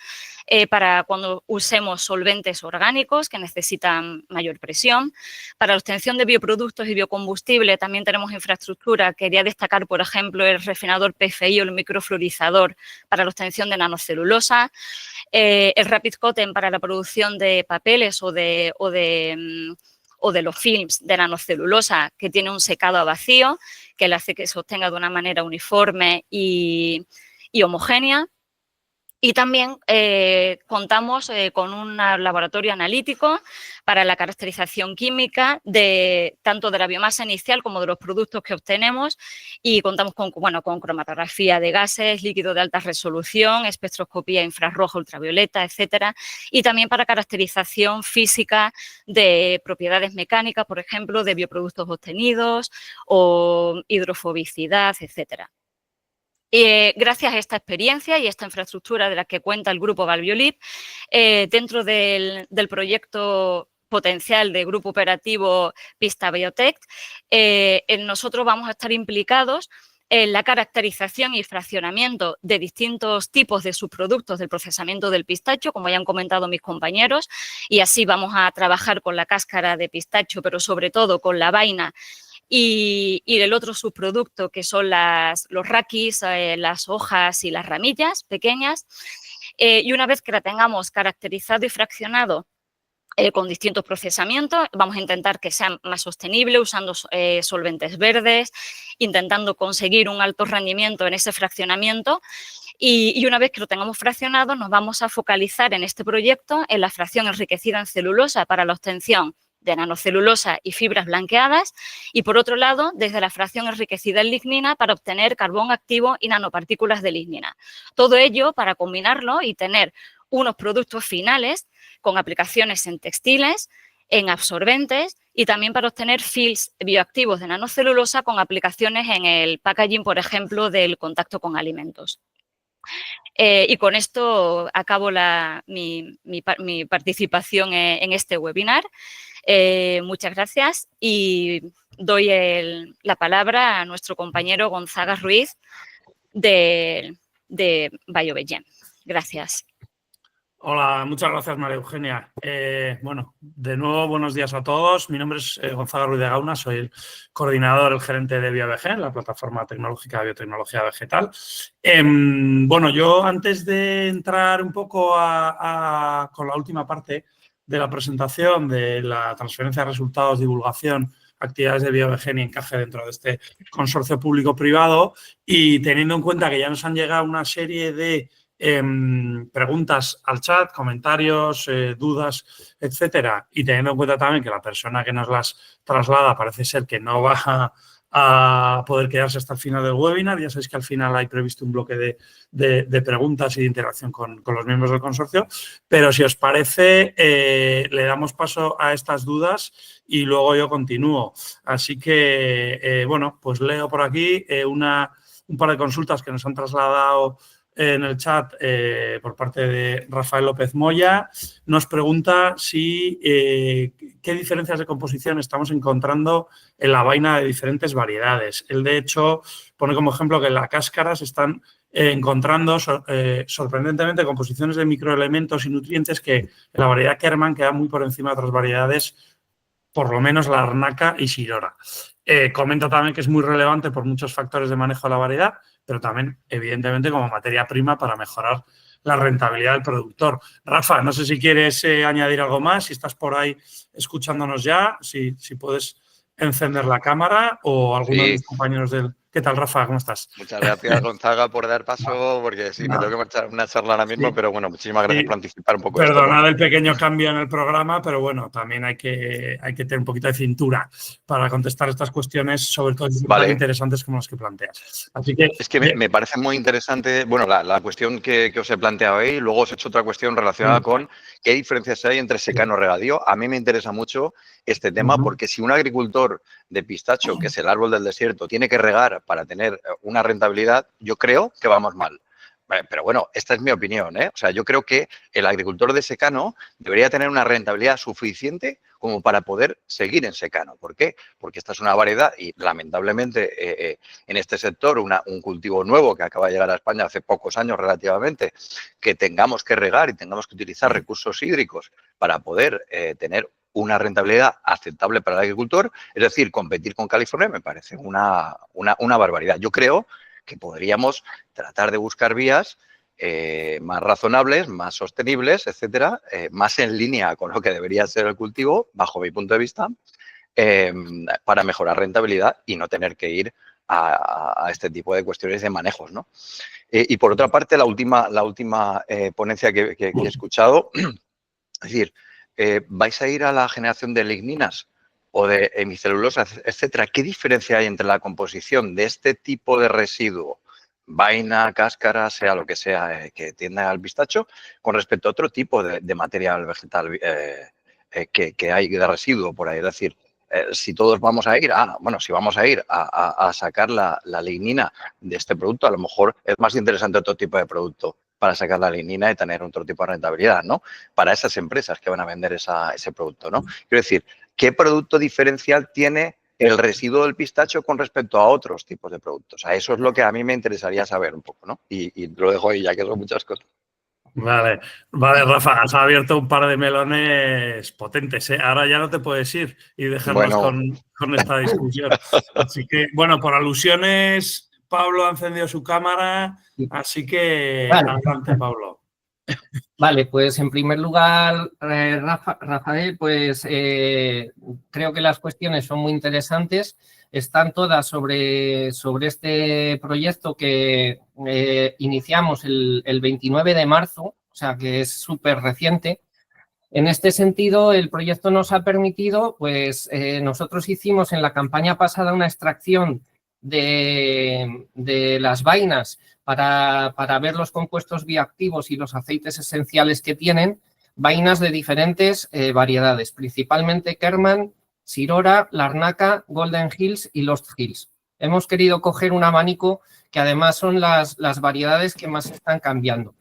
Speaker 7: para cuando usemos solventes orgánicos que necesitan mayor presión. Para la obtención de bioproductos y biocombustible también tenemos infraestructura. Quería destacar, por ejemplo, el refinador PFI o el microfluorizador para la obtención de nanocelulosa, el Rapid Coating para la producción de papeles o de los films de nanocelulosa, que tiene un secado a vacío que le hace que se obtenga de una manera uniforme y homogénea. Y también contamos con un laboratorio analítico para la caracterización química tanto de la biomasa inicial como de los productos que obtenemos y contamos con cromatografía de gases, líquido de alta resolución, espectroscopía infrarroja, ultravioleta, etcétera, y también para caracterización física de propiedades mecánicas, por ejemplo, de bioproductos obtenidos o hidrofobicidad, etcétera. Gracias a esta experiencia y esta infraestructura de la que cuenta el grupo Valbiolip, dentro del proyecto potencial de Grupo Operativo Pista Biotech, nosotros vamos a estar implicados en la caracterización y fraccionamiento de distintos tipos de subproductos del procesamiento del pistacho, como ya han comentado mis compañeros, y así vamos a trabajar con la cáscara de pistacho, pero sobre todo con la vaina y el otro subproducto que son los raquis, las hojas y las ramillas pequeñas. Y una vez que la tengamos caracterizado y fraccionado con distintos procesamientos. Vamos a intentar que sea más sostenible usando solventes verdes, intentando conseguir un alto rendimiento en ese fraccionamiento. Y una vez que lo tengamos fraccionado, nos vamos a focalizar en este proyecto en la fracción enriquecida en celulosa para la obtención de nanocelulosa y fibras blanqueadas y, por otro lado, desde la fracción enriquecida en lignina para obtener carbón activo y nanopartículas de lignina. Todo ello para combinarlo y tener unos productos finales con aplicaciones en textiles, en absorbentes y también para obtener films bioactivos de nanocelulosa con aplicaciones en el packaging, por ejemplo, del contacto con alimentos. Y con esto acabo mi participación en este webinar. Muchas gracias y doy la palabra a nuestro compañero Gonzaga Ruiz de BioBGen. Gracias.
Speaker 8: Hola, muchas gracias, María Eugenia. Bueno, de nuevo, buenos días a todos. Mi nombre es Gonzaga Ruiz de Gauna, soy el coordinador, el gerente de BioBGen, la plataforma tecnológica de biotecnología vegetal. Bueno, yo antes de entrar un poco con la última parte de la presentación de la transferencia de resultados, divulgación, actividades de BioBGen y encaje dentro de este consorcio público-privado, y teniendo en cuenta que ya nos han llegado una serie de preguntas al chat, comentarios, dudas, etcétera, y teniendo en cuenta también que la persona que nos las traslada parece ser que no va a poder quedarse hasta el final del webinar. Ya sabéis que al final hay previsto un bloque de preguntas y de interacción con los miembros del consorcio, pero si os parece le damos paso a estas dudas y luego yo continúo. Así que, bueno, pues leo por aquí un par de consultas que nos han trasladado en el chat por parte de Rafael López Moya. Nos pregunta qué diferencias de composición estamos encontrando en la vaina de diferentes variedades. Él, de hecho, pone como ejemplo que en la cáscara se están encontrando sorprendentemente composiciones de microelementos y nutrientes que en la variedad Kerman quedan muy por encima de otras variedades, por lo menos la Arnaca y Sirora. Comenta también que es muy relevante por muchos factores de manejo de la variedad, pero también, evidentemente, como materia prima para mejorar la rentabilidad del productor. Rafa, no sé si quieres añadir algo más, si estás por ahí escuchándonos ya, si puedes encender la cámara o alguno de los compañeros del... ¿Qué tal, Rafa? ¿Cómo estás?
Speaker 9: Muchas gracias, Gonzaga, por dar paso, porque sí, me tengo que marchar una charla ahora mismo, pero bueno, muchísimas gracias por anticipar un poco esto.
Speaker 8: Perdonad el pequeño cambio en el programa, pero bueno, también hay que tener un poquito de cintura para contestar estas cuestiones, sobre todo tan interesantes como las que planteas. Así que,
Speaker 9: es que me parece muy interesante, bueno, la cuestión que os he planteado ahí, luego os he hecho otra cuestión relacionada con qué diferencias hay entre secano y regadío. A mí me interesa mucho este tema porque si un agricultor de pistacho, que es el árbol del desierto, tiene que regar para tener una rentabilidad, yo creo que vamos mal. Pero bueno, esta es mi opinión, ¿eh? O sea, yo creo que el agricultor de secano debería tener una rentabilidad suficiente como para poder seguir en secano. ¿Por qué? Porque esta es una variedad y lamentablemente en este sector un cultivo nuevo que acaba de llegar a España hace pocos años relativamente, que tengamos que regar y tengamos que utilizar recursos hídricos para poder tener una rentabilidad aceptable para el agricultor, es decir, competir con California, me parece una barbaridad. Yo creo que podríamos tratar de buscar vías más razonables, más sostenibles, etcétera, más en línea con lo que debería ser el cultivo, bajo mi punto de vista, para mejorar rentabilidad y no tener que ir a este tipo de cuestiones de manejos, ¿no? Y por otra parte, la última ponencia que he escuchado, es decir, ¿vais a ir a la generación de ligninas o de hemicelulosa, etcétera? ¿Qué diferencia hay entre la composición de este tipo de residuo, vaina, cáscara, sea lo que sea que tienda al pistacho, con respecto a otro tipo de material vegetal que hay de residuo por ahí? Es decir, si todos vamos a ir si vamos a ir a sacar la lignina de este producto, a lo mejor es más interesante otro tipo de producto para sacar la lignina y tener otro tipo de rentabilidad, ¿no? Para esas empresas que van a vender ese producto, ¿no? Quiero decir, ¿qué producto diferencial tiene el residuo del pistacho con respecto a otros tipos de productos? A eso es lo que a mí me interesaría saber un poco, ¿no? Y lo dejo ahí, ya que son muchas cosas.
Speaker 8: Vale, Rafa, has abierto un par de melones potentes, ¿eh? Ahora ya no te puedes ir y dejarnos con esta discusión. Así que, bueno, por alusiones, Pablo ha encendido su cámara, así que adelante, Pablo.
Speaker 4: Vale, pues en primer lugar, Rafael, pues creo que las cuestiones son muy interesantes. Están todas sobre este proyecto que iniciamos el 29 de marzo, o sea que es súper reciente. En este sentido, el proyecto nos ha permitido, pues nosotros hicimos en la campaña pasada una extracción de las vainas para ver los compuestos bioactivos y los aceites esenciales que tienen, vainas de diferentes variedades, principalmente Kerman, Sirora, Larnaca, Golden Hills y Lost Hills. Hemos querido coger un abanico que además son las variedades que más están cambiando.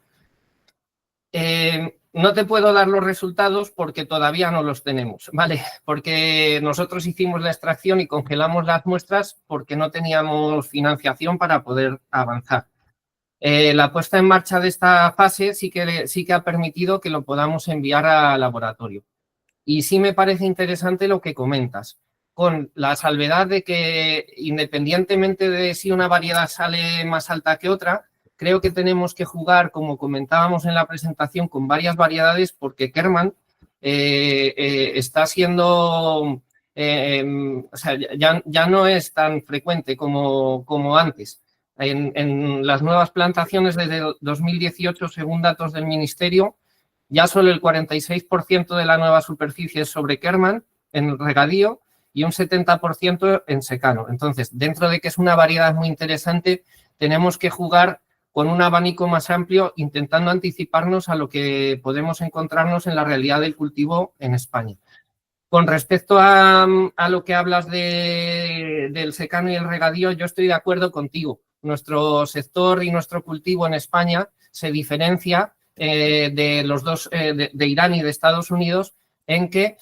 Speaker 4: No te puedo dar los resultados porque todavía no los tenemos, ¿vale? Porque nosotros hicimos la extracción y congelamos las muestras porque no teníamos financiación para poder avanzar. La puesta en marcha de esta fase sí que ha permitido que lo podamos enviar al laboratorio. Y sí me parece interesante lo que comentas, con la salvedad de que independientemente de si una variedad sale más alta que otra, creo que tenemos que jugar, como comentábamos en la presentación, con varias variedades porque Kerman está siendo, o sea, ya no es tan frecuente como antes. En las nuevas plantaciones desde 2018, según datos del Ministerio, ya solo el 46% de la nueva superficie es sobre Kerman en regadío y un 70% en secano. Entonces, dentro de que es una variedad muy interesante, tenemos que jugar con un abanico más amplio, intentando anticiparnos a lo que podemos encontrarnos en la realidad del cultivo en España. Con respecto a lo que hablas del secano y el regadío, yo estoy de acuerdo contigo. Nuestro sector y nuestro cultivo en España se diferencia de los dos, de Irán y de Estados Unidos, en que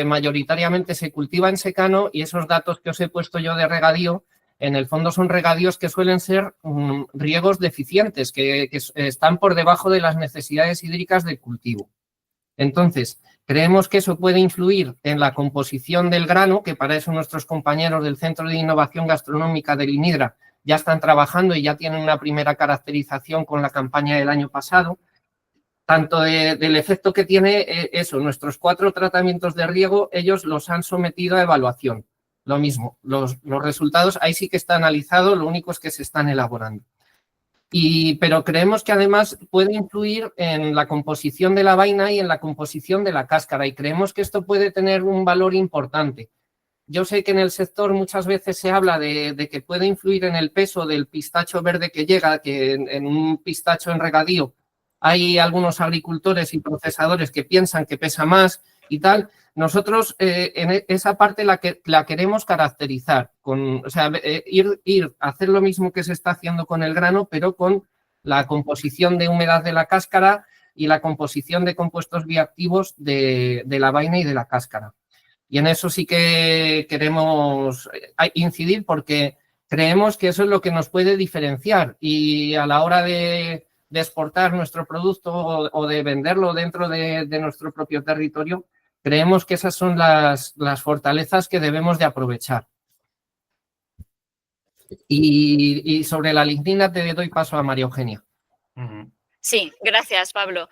Speaker 4: mayoritariamente se cultiva en secano y esos datos que os he puesto yo de regadío, en el fondo son regadíos que suelen ser riegos deficientes, que están por debajo de las necesidades hídricas del cultivo. Entonces, creemos que eso puede influir en la composición del grano, que para eso nuestros compañeros del Centro de Innovación Gastronómica del INIDRA ya están trabajando y ya tienen una primera caracterización con la campaña del año pasado, tanto del efecto que tiene eso, nuestros 4 tratamientos de riego, ellos los han sometido a evaluación. Lo mismo, los resultados ahí sí que está analizado, lo único es que se están elaborando. Pero creemos que además puede influir en la composición de la vaina y en la composición de la cáscara y creemos que esto puede tener un valor importante. Yo sé que en el sector muchas veces se habla de que puede influir en el peso del pistacho verde que llega, que en un pistacho en regadío hay algunos agricultores y procesadores que piensan que pesa más y tal. Nosotros en esa parte la queremos caracterizar, o sea, ir a hacer lo mismo que se está haciendo con el grano, pero con la composición de humedad de la cáscara y la composición de compuestos bioactivos de la vaina y de la cáscara. Y en eso sí que queremos incidir porque creemos que eso es lo que nos puede diferenciar y a la hora de exportar nuestro producto o de venderlo dentro de nuestro propio territorio, creemos que esas son las fortalezas que debemos de aprovechar. Y sobre la lignina te doy paso a María Eugenia.
Speaker 7: Sí, gracias, Pablo.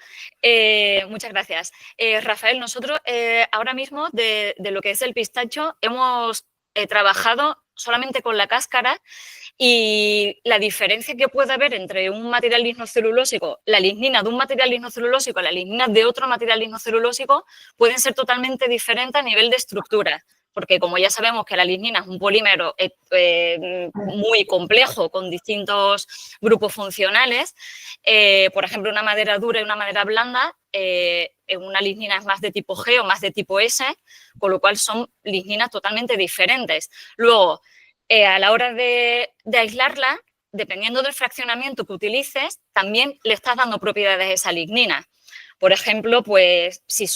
Speaker 7: Muchas gracias. Rafael, nosotros ahora mismo de lo que es el pistacho hemos trabajado solamente con la cáscara y la diferencia que puede haber entre un material lignocelulósico, la lignina de un material lignocelulósico y la lignina de otro material lignocelulósico pueden ser totalmente diferentes a nivel de estructura. Porque como ya sabemos que la lignina es un polímero muy complejo con distintos grupos funcionales, por ejemplo, una madera dura y una madera blanda, una lignina es más de tipo G o más de tipo S, con lo cual son ligninas totalmente diferentes. Luego, a la hora de aislarla, dependiendo del fraccionamiento que utilices, también le estás dando propiedades a esa lignina. Por ejemplo, pues si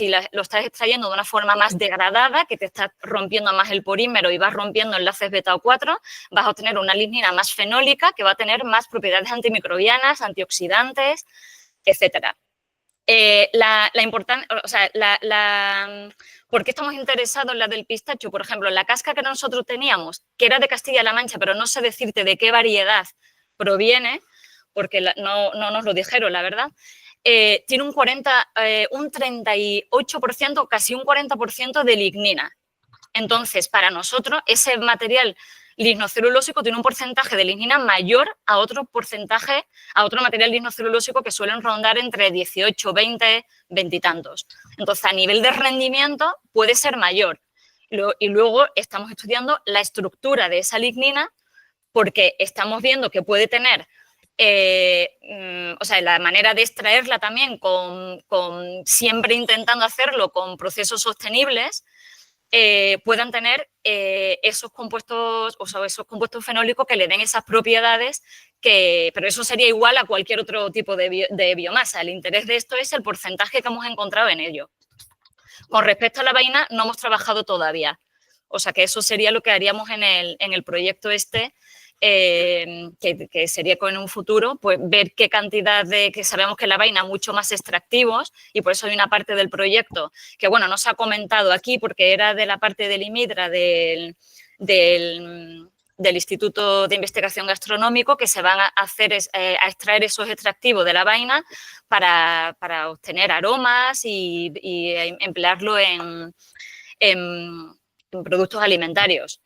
Speaker 7: lo estás extrayendo de una forma más degradada, que te está rompiendo más el polímero y vas rompiendo enlaces beta o 4, vas a obtener una lignina más fenólica que va a tener más propiedades antimicrobianas, antioxidantes, etcétera. ¿Por qué estamos interesados en la del pistacho? Por ejemplo, la cáscara que nosotros teníamos, que era de Castilla-La Mancha, pero no sé decirte de qué variedad proviene, porque no nos lo dijeron, la verdad. tiene un 38%, casi un 40% de lignina. Entonces, para nosotros, ese material lignocelulósico tiene un porcentaje de lignina mayor a otro material lignocelulósico que suelen rondar entre 18, 20, 20 y tantos. Entonces, a nivel de rendimiento puede ser mayor. Y luego estamos estudiando la estructura de esa lignina porque estamos viendo que puede tener, o sea, la manera de extraerla también siempre intentando hacerlo con procesos sostenibles, puedan tener esos compuestos, o sea, esos compuestos fenólicos que le den esas propiedades, pero eso sería igual a cualquier otro tipo de biomasa. El interés de esto es el porcentaje que hemos encontrado en ello. Con respecto a la vaina, no hemos trabajado todavía. O sea, que eso sería lo que haríamos en el proyecto este, que sería en un futuro, pues ver qué cantidad que sabemos que la vaina mucho más extractivos, y por eso hay una parte del proyecto que, bueno, no se ha comentado aquí porque era de la parte del IMIDRA, del Instituto de Investigación Gastronómico, que se van a extraer esos extractivos de la vaina para obtener aromas y emplearlo en productos alimentarios,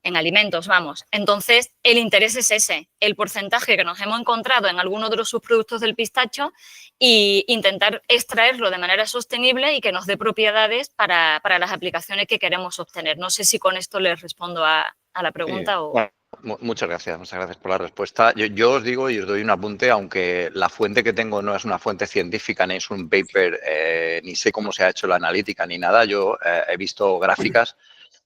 Speaker 7: en alimentos, vamos. Entonces, el interés es ese, el porcentaje que nos hemos encontrado en algunos de los subproductos del pistacho e intentar extraerlo de manera sostenible y que nos dé propiedades para las aplicaciones que queremos obtener. No sé si con esto les respondo a la pregunta o...
Speaker 9: Bueno, muchas gracias por la respuesta. Yo os digo y os doy un apunte, aunque la fuente que tengo no es una fuente científica, ni es un paper, ni sé cómo se ha hecho la analítica, ni nada. Yo he visto gráficas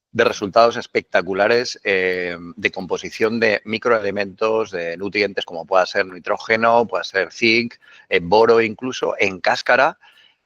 Speaker 9: de resultados espectaculares de composición de microelementos, de nutrientes como pueda ser nitrógeno, pueda ser zinc, boro incluso, en cáscara,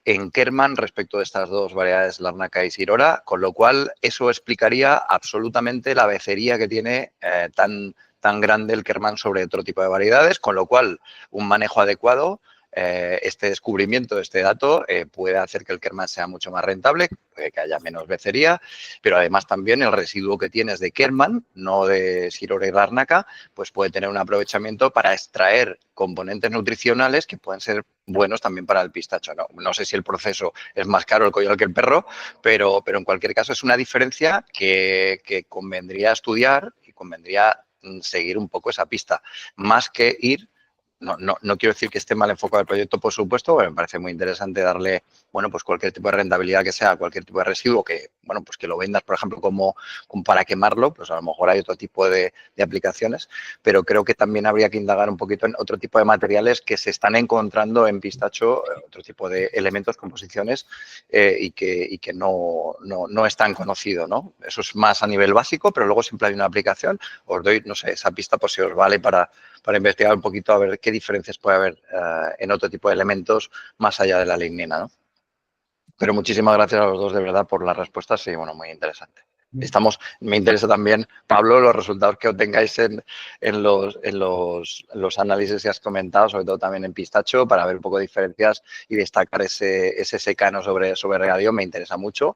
Speaker 9: en Kerman respecto de estas dos variedades, Larnaca y Sirora, con lo cual eso explicaría absolutamente la becería que tiene tan grande el Kerman sobre otro tipo de variedades, con lo cual un manejo adecuado, este descubrimiento, este dato, puede hacer que el Kerman sea mucho más rentable, que haya menos becería, pero además también el residuo que tienes de Kerman, no de Sirora y Larnaca, pues puede tener un aprovechamiento para extraer componentes nutricionales que pueden ser buenos también para el pistacho. No sé si el proceso es más caro el collar que el perro, pero en cualquier caso es una diferencia que convendría estudiar y convendría seguir un poco esa pista, más que ir. No quiero decir que esté mal enfocado el proyecto, por supuesto, pero me parece muy interesante darle, bueno, pues cualquier tipo de rentabilidad que sea, cualquier tipo de residuo que, bueno, pues que lo vendas, por ejemplo, como para quemarlo, pues a lo mejor hay otro tipo de aplicaciones, pero creo que también habría que indagar un poquito en otro tipo de materiales que se están encontrando en pistacho, otro tipo de elementos, composiciones, y que no es tan conocido, ¿no? Eso es más a nivel básico, pero luego siempre hay una aplicación. Os doy, no sé, esa pista por si os vale para investigar un poquito a ver qué diferencias puede haber en otro tipo de elementos más allá de la lignina, ¿no? Pero muchísimas gracias a los dos de verdad por las respuestas y, bueno, muy interesante. Me interesa también, Pablo, los resultados que obtengáis en los análisis que has comentado, sobre todo también en pistacho, para ver un poco de diferencias y destacar ese secano sobre regadío. Me interesa mucho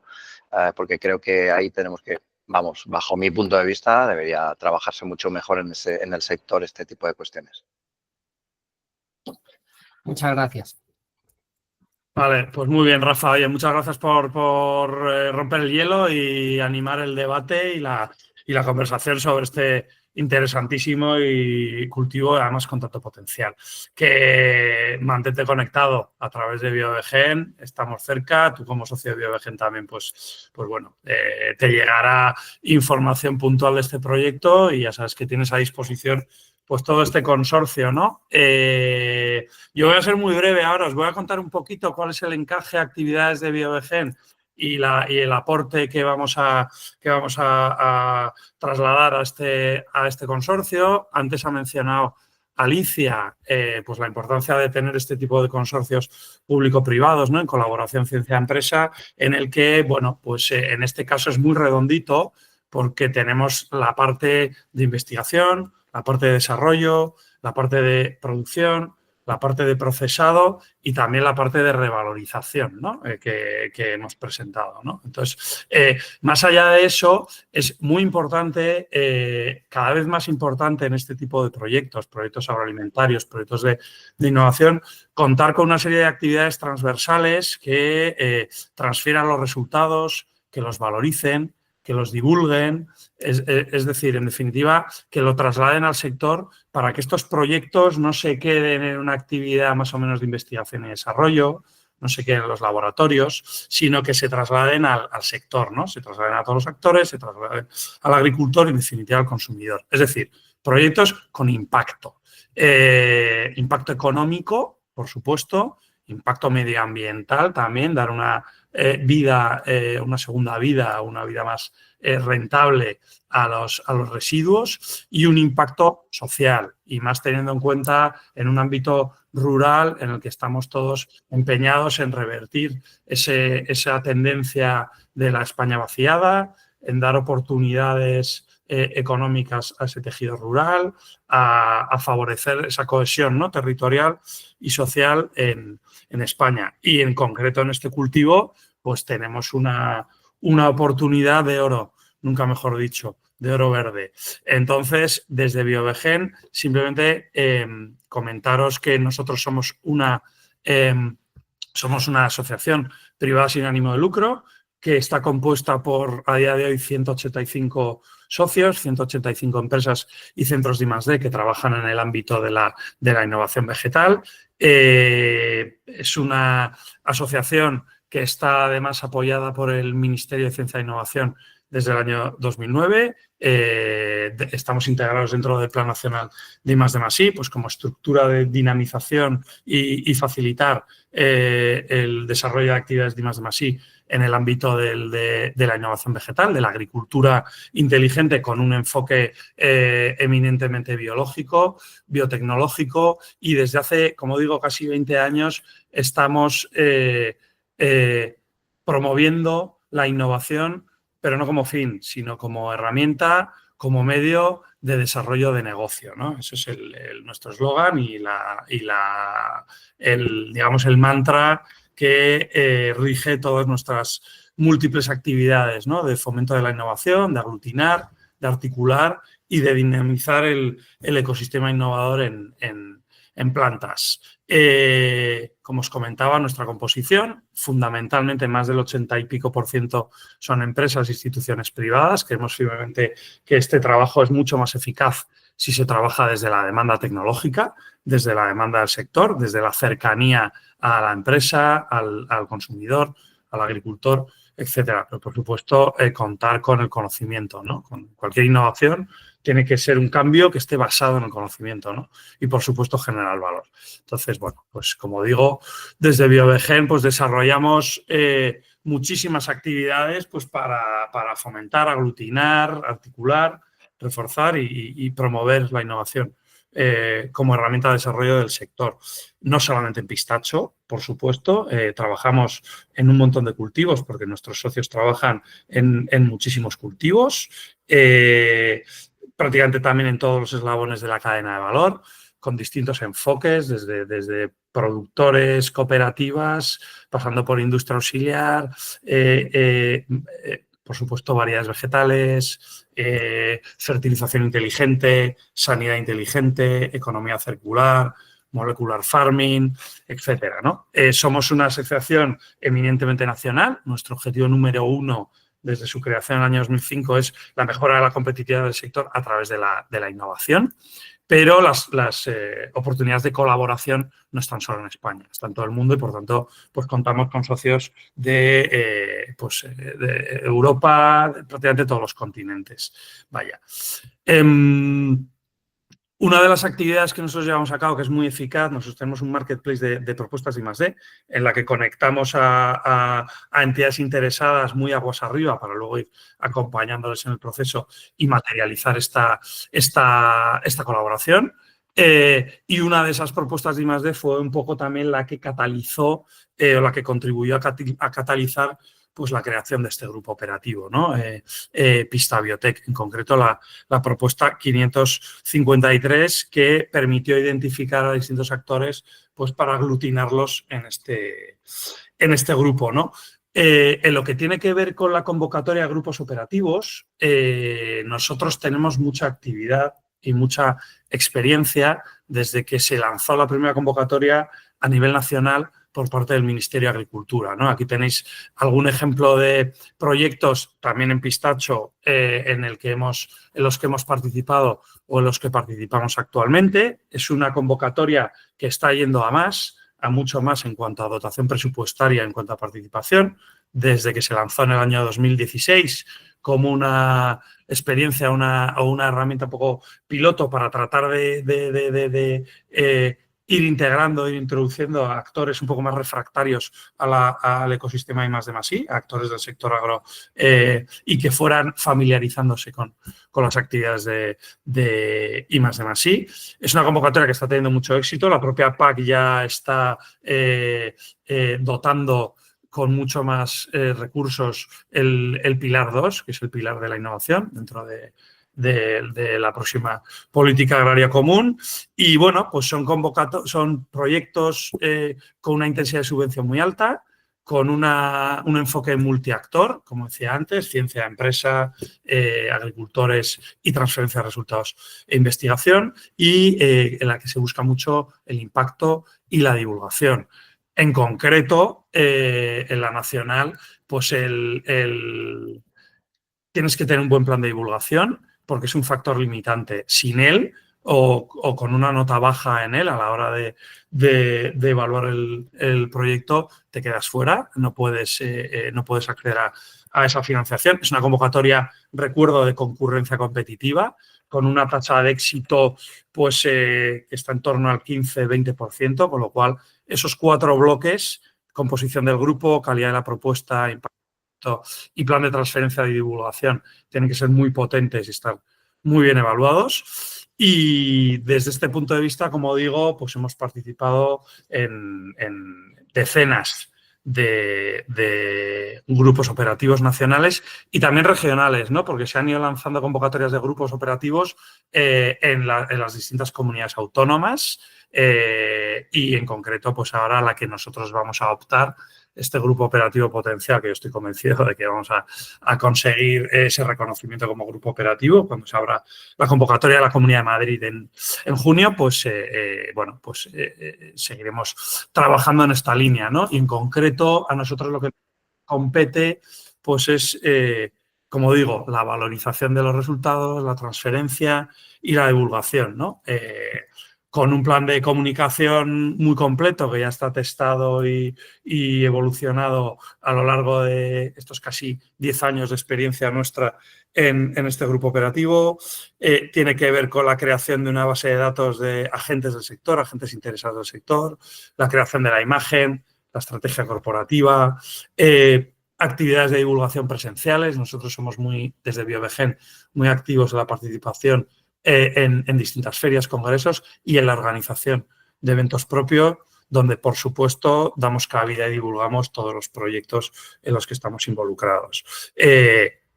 Speaker 9: porque creo que ahí tenemos que, vamos, bajo mi punto de vista, debería trabajarse mucho mejor en el sector este tipo de cuestiones.
Speaker 4: Muchas gracias.
Speaker 8: Vale, pues muy bien, Rafa. Oye, muchas gracias por romper el hielo y animar el debate y la conversación sobre este interesantísimo y cultivo, además con tanto potencial. Que mantente conectado a través de BioVegen, estamos cerca, tú como socio de BioVegen también, pues bueno, te llegará información puntual de este proyecto y ya sabes que tienes a disposición pues todo este consorcio, ¿no? Yo voy a ser muy breve ahora, os voy a contar un poquito cuál es el encaje de actividades de BioVegen y el aporte que vamos a trasladar a este consorcio. Antes ha mencionado Alicia, pues la importancia de tener este tipo de consorcios público-privados, ¿no? En colaboración ciencia-empresa, en el que, bueno, pues en este caso es muy redondito porque tenemos la parte de investigación, la parte de desarrollo, la parte de producción, la parte de procesado y también la parte de revalorización, ¿no? que hemos presentado, ¿no? Entonces, más allá de eso, es muy importante, cada vez más importante en este tipo de proyectos agroalimentarios, proyectos de innovación, contar con una serie de actividades transversales que transfieran los resultados, que los valoricen, que los divulguen, es decir, en definitiva, que lo trasladen al sector para que estos proyectos no se queden en una actividad más o menos de investigación y desarrollo, no se queden en los laboratorios, sino que se trasladen al sector, ¿no? Se trasladen a todos los actores, se trasladen al agricultor y, en definitiva, al consumidor. Es decir, proyectos con impacto. Impacto económico, por supuesto, impacto medioambiental también, dar una una segunda vida, una vida más rentable a los residuos y un impacto social, y más teniendo en cuenta en un ámbito rural en el que estamos todos empeñados en revertir esa tendencia de la España vaciada, en dar oportunidades económicas a ese tejido rural, a favorecer esa cohesión, ¿no?, territorial y social en España. Y en concreto en este cultivo, pues tenemos una oportunidad de oro, nunca mejor dicho, de oro verde. Entonces, desde Biovegen, simplemente comentaros que nosotros somos una asociación privada sin ánimo de lucro que está compuesta por, a día de hoy, 185 socios, 185 empresas y centros de I+D que trabajan en el ámbito de la innovación vegetal. Es una asociación que está además apoyada por el Ministerio de Ciencia e Innovación desde el año 2009. Estamos integrados dentro del Plan Nacional de I+D+I, pues como estructura de dinamización y facilitar el desarrollo de actividades de I+D+I en el ámbito de la innovación vegetal, de la agricultura inteligente con un enfoque eminentemente biológico, biotecnológico, y desde hace, como digo, casi 20 años estamos promoviendo la innovación, pero no como fin, sino como herramienta, como medio de desarrollo de negocio, ¿no? Ese es nuestro eslogan y digamos, el mantra que rige todas nuestras múltiples actividades, ¿no?, de fomento de la innovación, de aglutinar, de articular y de dinamizar el ecosistema innovador en plantas. Como os comentaba, nuestra composición, fundamentalmente más del 80 y pico % son empresas e instituciones privadas. Creemos firmemente que este trabajo es mucho más eficaz si se trabaja desde la demanda tecnológica, desde la demanda del sector, desde la cercanía a la empresa, al consumidor, al agricultor, etcétera. Pero, por supuesto, contar con el conocimiento, ¿no? Con cualquier innovación tiene que ser un cambio que esté basado en el conocimiento, ¿no? Y, por supuesto, generar valor. Entonces, bueno, pues como digo, desde Biovegen pues desarrollamos muchísimas actividades pues para fomentar, aglutinar, articular, reforzar y promover la innovación como herramienta de desarrollo del sector. No solamente en pistacho, por supuesto, trabajamos en un montón de cultivos porque nuestros socios trabajan en muchísimos cultivos, prácticamente también en todos los eslabones de la cadena de valor, con distintos enfoques, desde productores, cooperativas, pasando por industria auxiliar, por supuesto, variedades vegetales, fertilización inteligente, sanidad inteligente, economía circular, molecular farming, etcétera, ¿no? Somos una asociación eminentemente nacional. Nuestro objetivo número 1 desde su creación en el año 2005 es la mejora de la competitividad del sector a través de la innovación. Pero las oportunidades de colaboración no están solo en España, están en todo el mundo y, por tanto, pues contamos con socios de Europa, de prácticamente todos los continentes. Vaya. Una de las actividades que nosotros llevamos a cabo, que es muy eficaz, nosotros tenemos un marketplace de propuestas de I+D, en la que conectamos a entidades interesadas muy aguas arriba para luego ir acompañándoles en el proceso y materializar esta colaboración. Y una de esas propuestas de I+D fue un poco también la que catalizó o la que contribuyó a catalizar pues la creación de este grupo operativo, ¿no? Pista Biotech, en concreto la propuesta 553, que permitió identificar a distintos actores pues para aglutinarlos en este grupo, ¿no? En lo que tiene que ver con la convocatoria de grupos operativos, nosotros tenemos mucha actividad y mucha experiencia desde que se lanzó la primera convocatoria a nivel nacional por parte del Ministerio de Agricultura, ¿no? Aquí tenéis algún ejemplo de proyectos también en pistacho en los que hemos participado o en los que participamos actualmente. Es una convocatoria que está yendo a mucho más en cuanto a dotación presupuestaria, en cuanto a participación, desde que se lanzó en el año 2016 como una experiencia o una herramienta un poco piloto para tratar de ir integrando, ir introduciendo a actores un poco más refractarios al ecosistema I+D+I, a actores del sector agro, y que fueran familiarizándose con las actividades de I+D+I. Es una convocatoria que está teniendo mucho éxito. La propia PAC ya está dotando con mucho más recursos el pilar 2, que es el pilar de la innovación dentro de la próxima política agraria común. Y bueno, pues son proyectos con una intensidad de subvención muy alta, con un enfoque multiactor, como decía antes, ciencia, empresa, agricultores y transferencia de resultados e investigación, y en la que se busca mucho el impacto y la divulgación. En concreto, en la nacional, pues tienes que tener un buen plan de divulgación, porque es un factor limitante. Sin él o con una nota baja en él a la hora de evaluar el proyecto, te quedas fuera, no puedes acceder a esa financiación. Es una convocatoria, recuerdo, de concurrencia competitiva, con una tasa de éxito pues, que está en torno al 15-20%, con lo cual esos 4 bloques, composición del grupo, calidad de la propuesta, impacto y plan de transferencia y divulgación, tienen que ser muy potentes y estar muy bien evaluados. Y desde este punto de vista, como digo, pues hemos participado en decenas de grupos operativos nacionales y también regionales, ¿no? Porque se han ido lanzando convocatorias de grupos operativos en las distintas comunidades autónomas y en concreto, pues ahora la que nosotros vamos a optar, este grupo operativo potencial, que yo estoy convencido de que vamos a conseguir ese reconocimiento como grupo operativo cuando se abra la convocatoria de la Comunidad de Madrid en junio, pues bueno, pues seguiremos trabajando en esta línea, ¿no? Y en concreto a nosotros lo que compete pues es, como digo, la valorización de los resultados, la transferencia y la divulgación, ¿no? Con un plan de comunicación muy completo que ya está testado y evolucionado a lo largo de estos casi 10 años de experiencia nuestra en este grupo operativo. Tiene que ver con la creación de una base de datos de agentes del sector, agentes interesados del sector, la creación de la imagen, la estrategia corporativa, actividades de divulgación presenciales. Nosotros somos desde BioVegen, muy activos en la participación en distintas ferias, congresos y en la organización de eventos propios, donde, por supuesto, damos cabida y divulgamos todos los proyectos en los que estamos involucrados.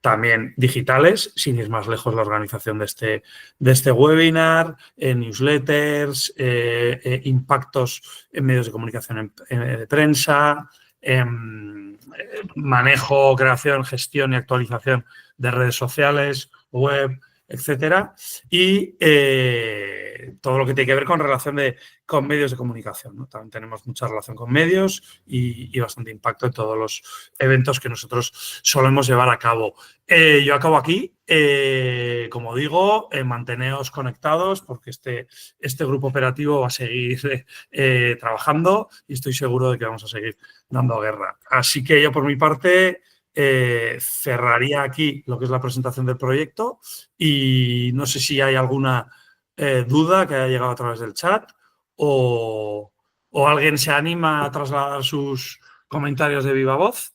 Speaker 8: También digitales, sin ir más lejos, la organización de este webinar, newsletters, impactos en medios de comunicación de prensa, manejo, creación, gestión y actualización de redes sociales, web, etcétera, y todo lo que tiene que ver con relación con medios de comunicación, ¿no? También tenemos mucha relación con medios y bastante impacto en todos los eventos que nosotros solemos llevar a cabo. Yo acabo aquí. Como digo, manteneos conectados porque este grupo operativo va a seguir trabajando y estoy seguro de que vamos a seguir dando guerra. Así que yo, por mi parte, cerraría aquí lo que es la presentación del proyecto y no sé si hay alguna duda que haya llegado a través del chat o alguien se anima a trasladar sus comentarios de viva voz.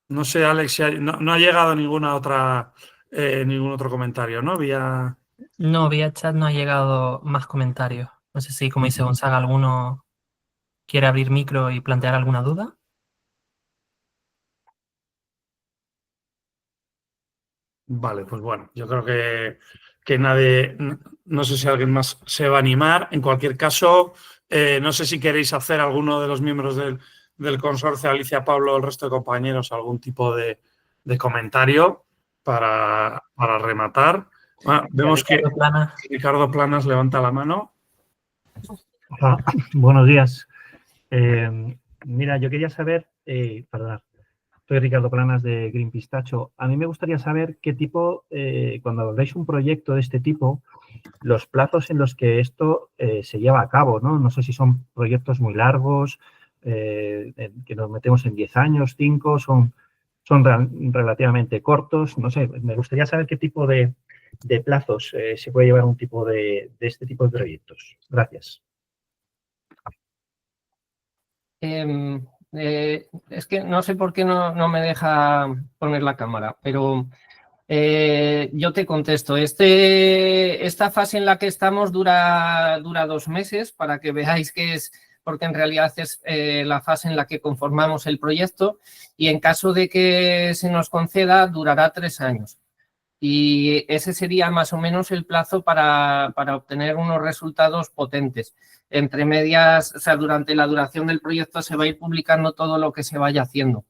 Speaker 8: No sé, Alex, si no ha llegado ningún otro comentario, ¿no?
Speaker 1: No, vía chat no ha llegado más comentarios. No sé si, como dice Gonzaga, alguno quiere abrir micro y plantear alguna duda.
Speaker 8: Vale, pues bueno, yo creo que nadie, no sé si alguien más se va a animar. En cualquier caso, no sé si queréis hacer alguno de los miembros del consorcio, Alicia, Pablo, el resto de compañeros, algún tipo de comentario para rematar. Bueno, vemos que Ricardo Planas levanta la mano.
Speaker 10: Buenos días. Mira, yo quería saber, perdón, soy Ricardo Planas de Green Pistacho. A mí me gustaría saber qué tipo, cuando habláis un proyecto de este tipo, los plazos en los que esto se lleva a cabo, ¿no? No sé si son proyectos muy largos, que nos metemos en 10 años, 5, son relativamente cortos. No sé, me gustaría saber qué tipo de plazos se puede llevar un tipo de este tipo de proyectos. Gracias.
Speaker 4: Es que no sé por qué no me deja poner la cámara, pero yo te contesto. Esta fase en la que estamos dura 2 meses, para que veáis que es, porque en realidad es la fase en la que conformamos el proyecto, y en caso de que se nos conceda durará 3 años. Y ese sería más o menos el plazo para obtener unos resultados potentes. Entre medias, o sea, durante la duración del proyecto se va a ir publicando todo lo que se vaya haciendo.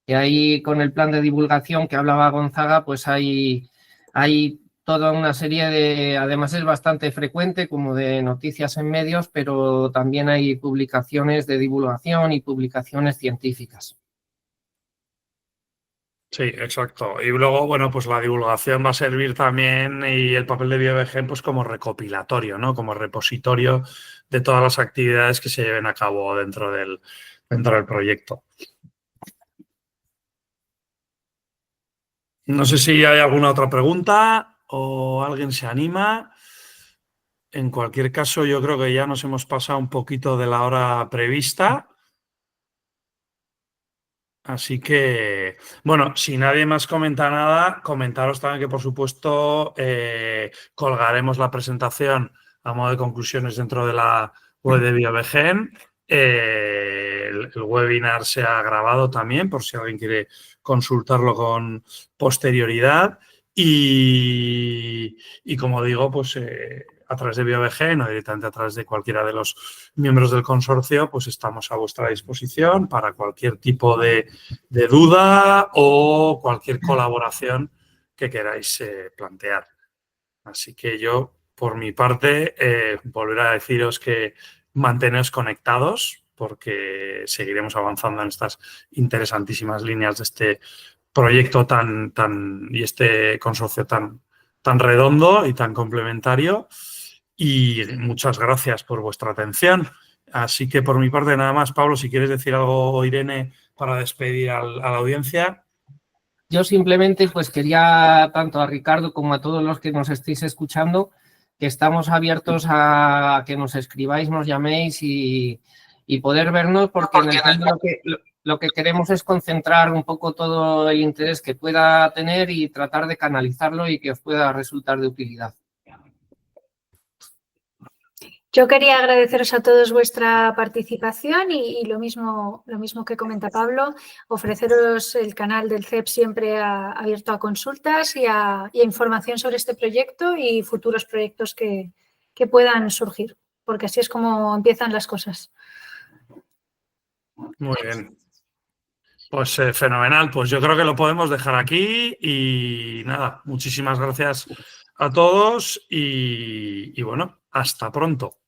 Speaker 4: Y ahí, con el plan de divulgación que hablaba Gonzaga, pues hay toda una serie de, además es bastante frecuente, como de noticias en medios, pero también hay publicaciones de divulgación y publicaciones científicas.
Speaker 8: Sí, exacto. Y luego, bueno, pues la divulgación va a servir también, y el papel de BioBG pues como recopilatorio, ¿no? Como repositorio de todas las actividades que se lleven a cabo dentro del proyecto. No sé si hay alguna otra pregunta o alguien se anima. En cualquier caso, yo creo que ya nos hemos pasado un poquito de la hora prevista. Así que, bueno, si nadie más comenta nada, comentaros también que, por supuesto, colgaremos la presentación a modo de conclusiones dentro de la web de BioBgen. El webinar se ha grabado también, por si alguien quiere consultarlo con posterioridad. Y como digo, pues a través de BioBgen o directamente a través de cualquiera de los miembros del consorcio, pues estamos a vuestra disposición para cualquier tipo de duda o cualquier colaboración que queráis plantear. Así que yo, por mi parte, volveré a deciros que manteneos conectados, porque seguiremos avanzando en estas interesantísimas líneas de este proyecto y este consorcio tan redondo y tan complementario. Y muchas gracias por vuestra atención. Así que, por mi parte, nada más. Pablo, si quieres decir algo, Irene, para despedir a la audiencia.
Speaker 4: Yo simplemente pues quería, tanto a Ricardo como a todos los que nos estéis escuchando, que estamos abiertos a que nos escribáis, nos llaméis y poder vernos, porque en el fondo lo que queremos es concentrar un poco todo el interés que pueda tener y tratar de canalizarlo y que os pueda resultar de utilidad.
Speaker 3: Yo quería agradeceros a todos vuestra participación y lo mismo que comenta Pablo, ofreceros el canal del CEP siempre abierto a consultas y a información sobre este proyecto y futuros proyectos que puedan surgir, porque así es como empiezan las cosas.
Speaker 8: Muy bien. Pues fenomenal. Pues yo creo que lo podemos dejar aquí y nada, muchísimas gracias a todos y bueno, hasta pronto.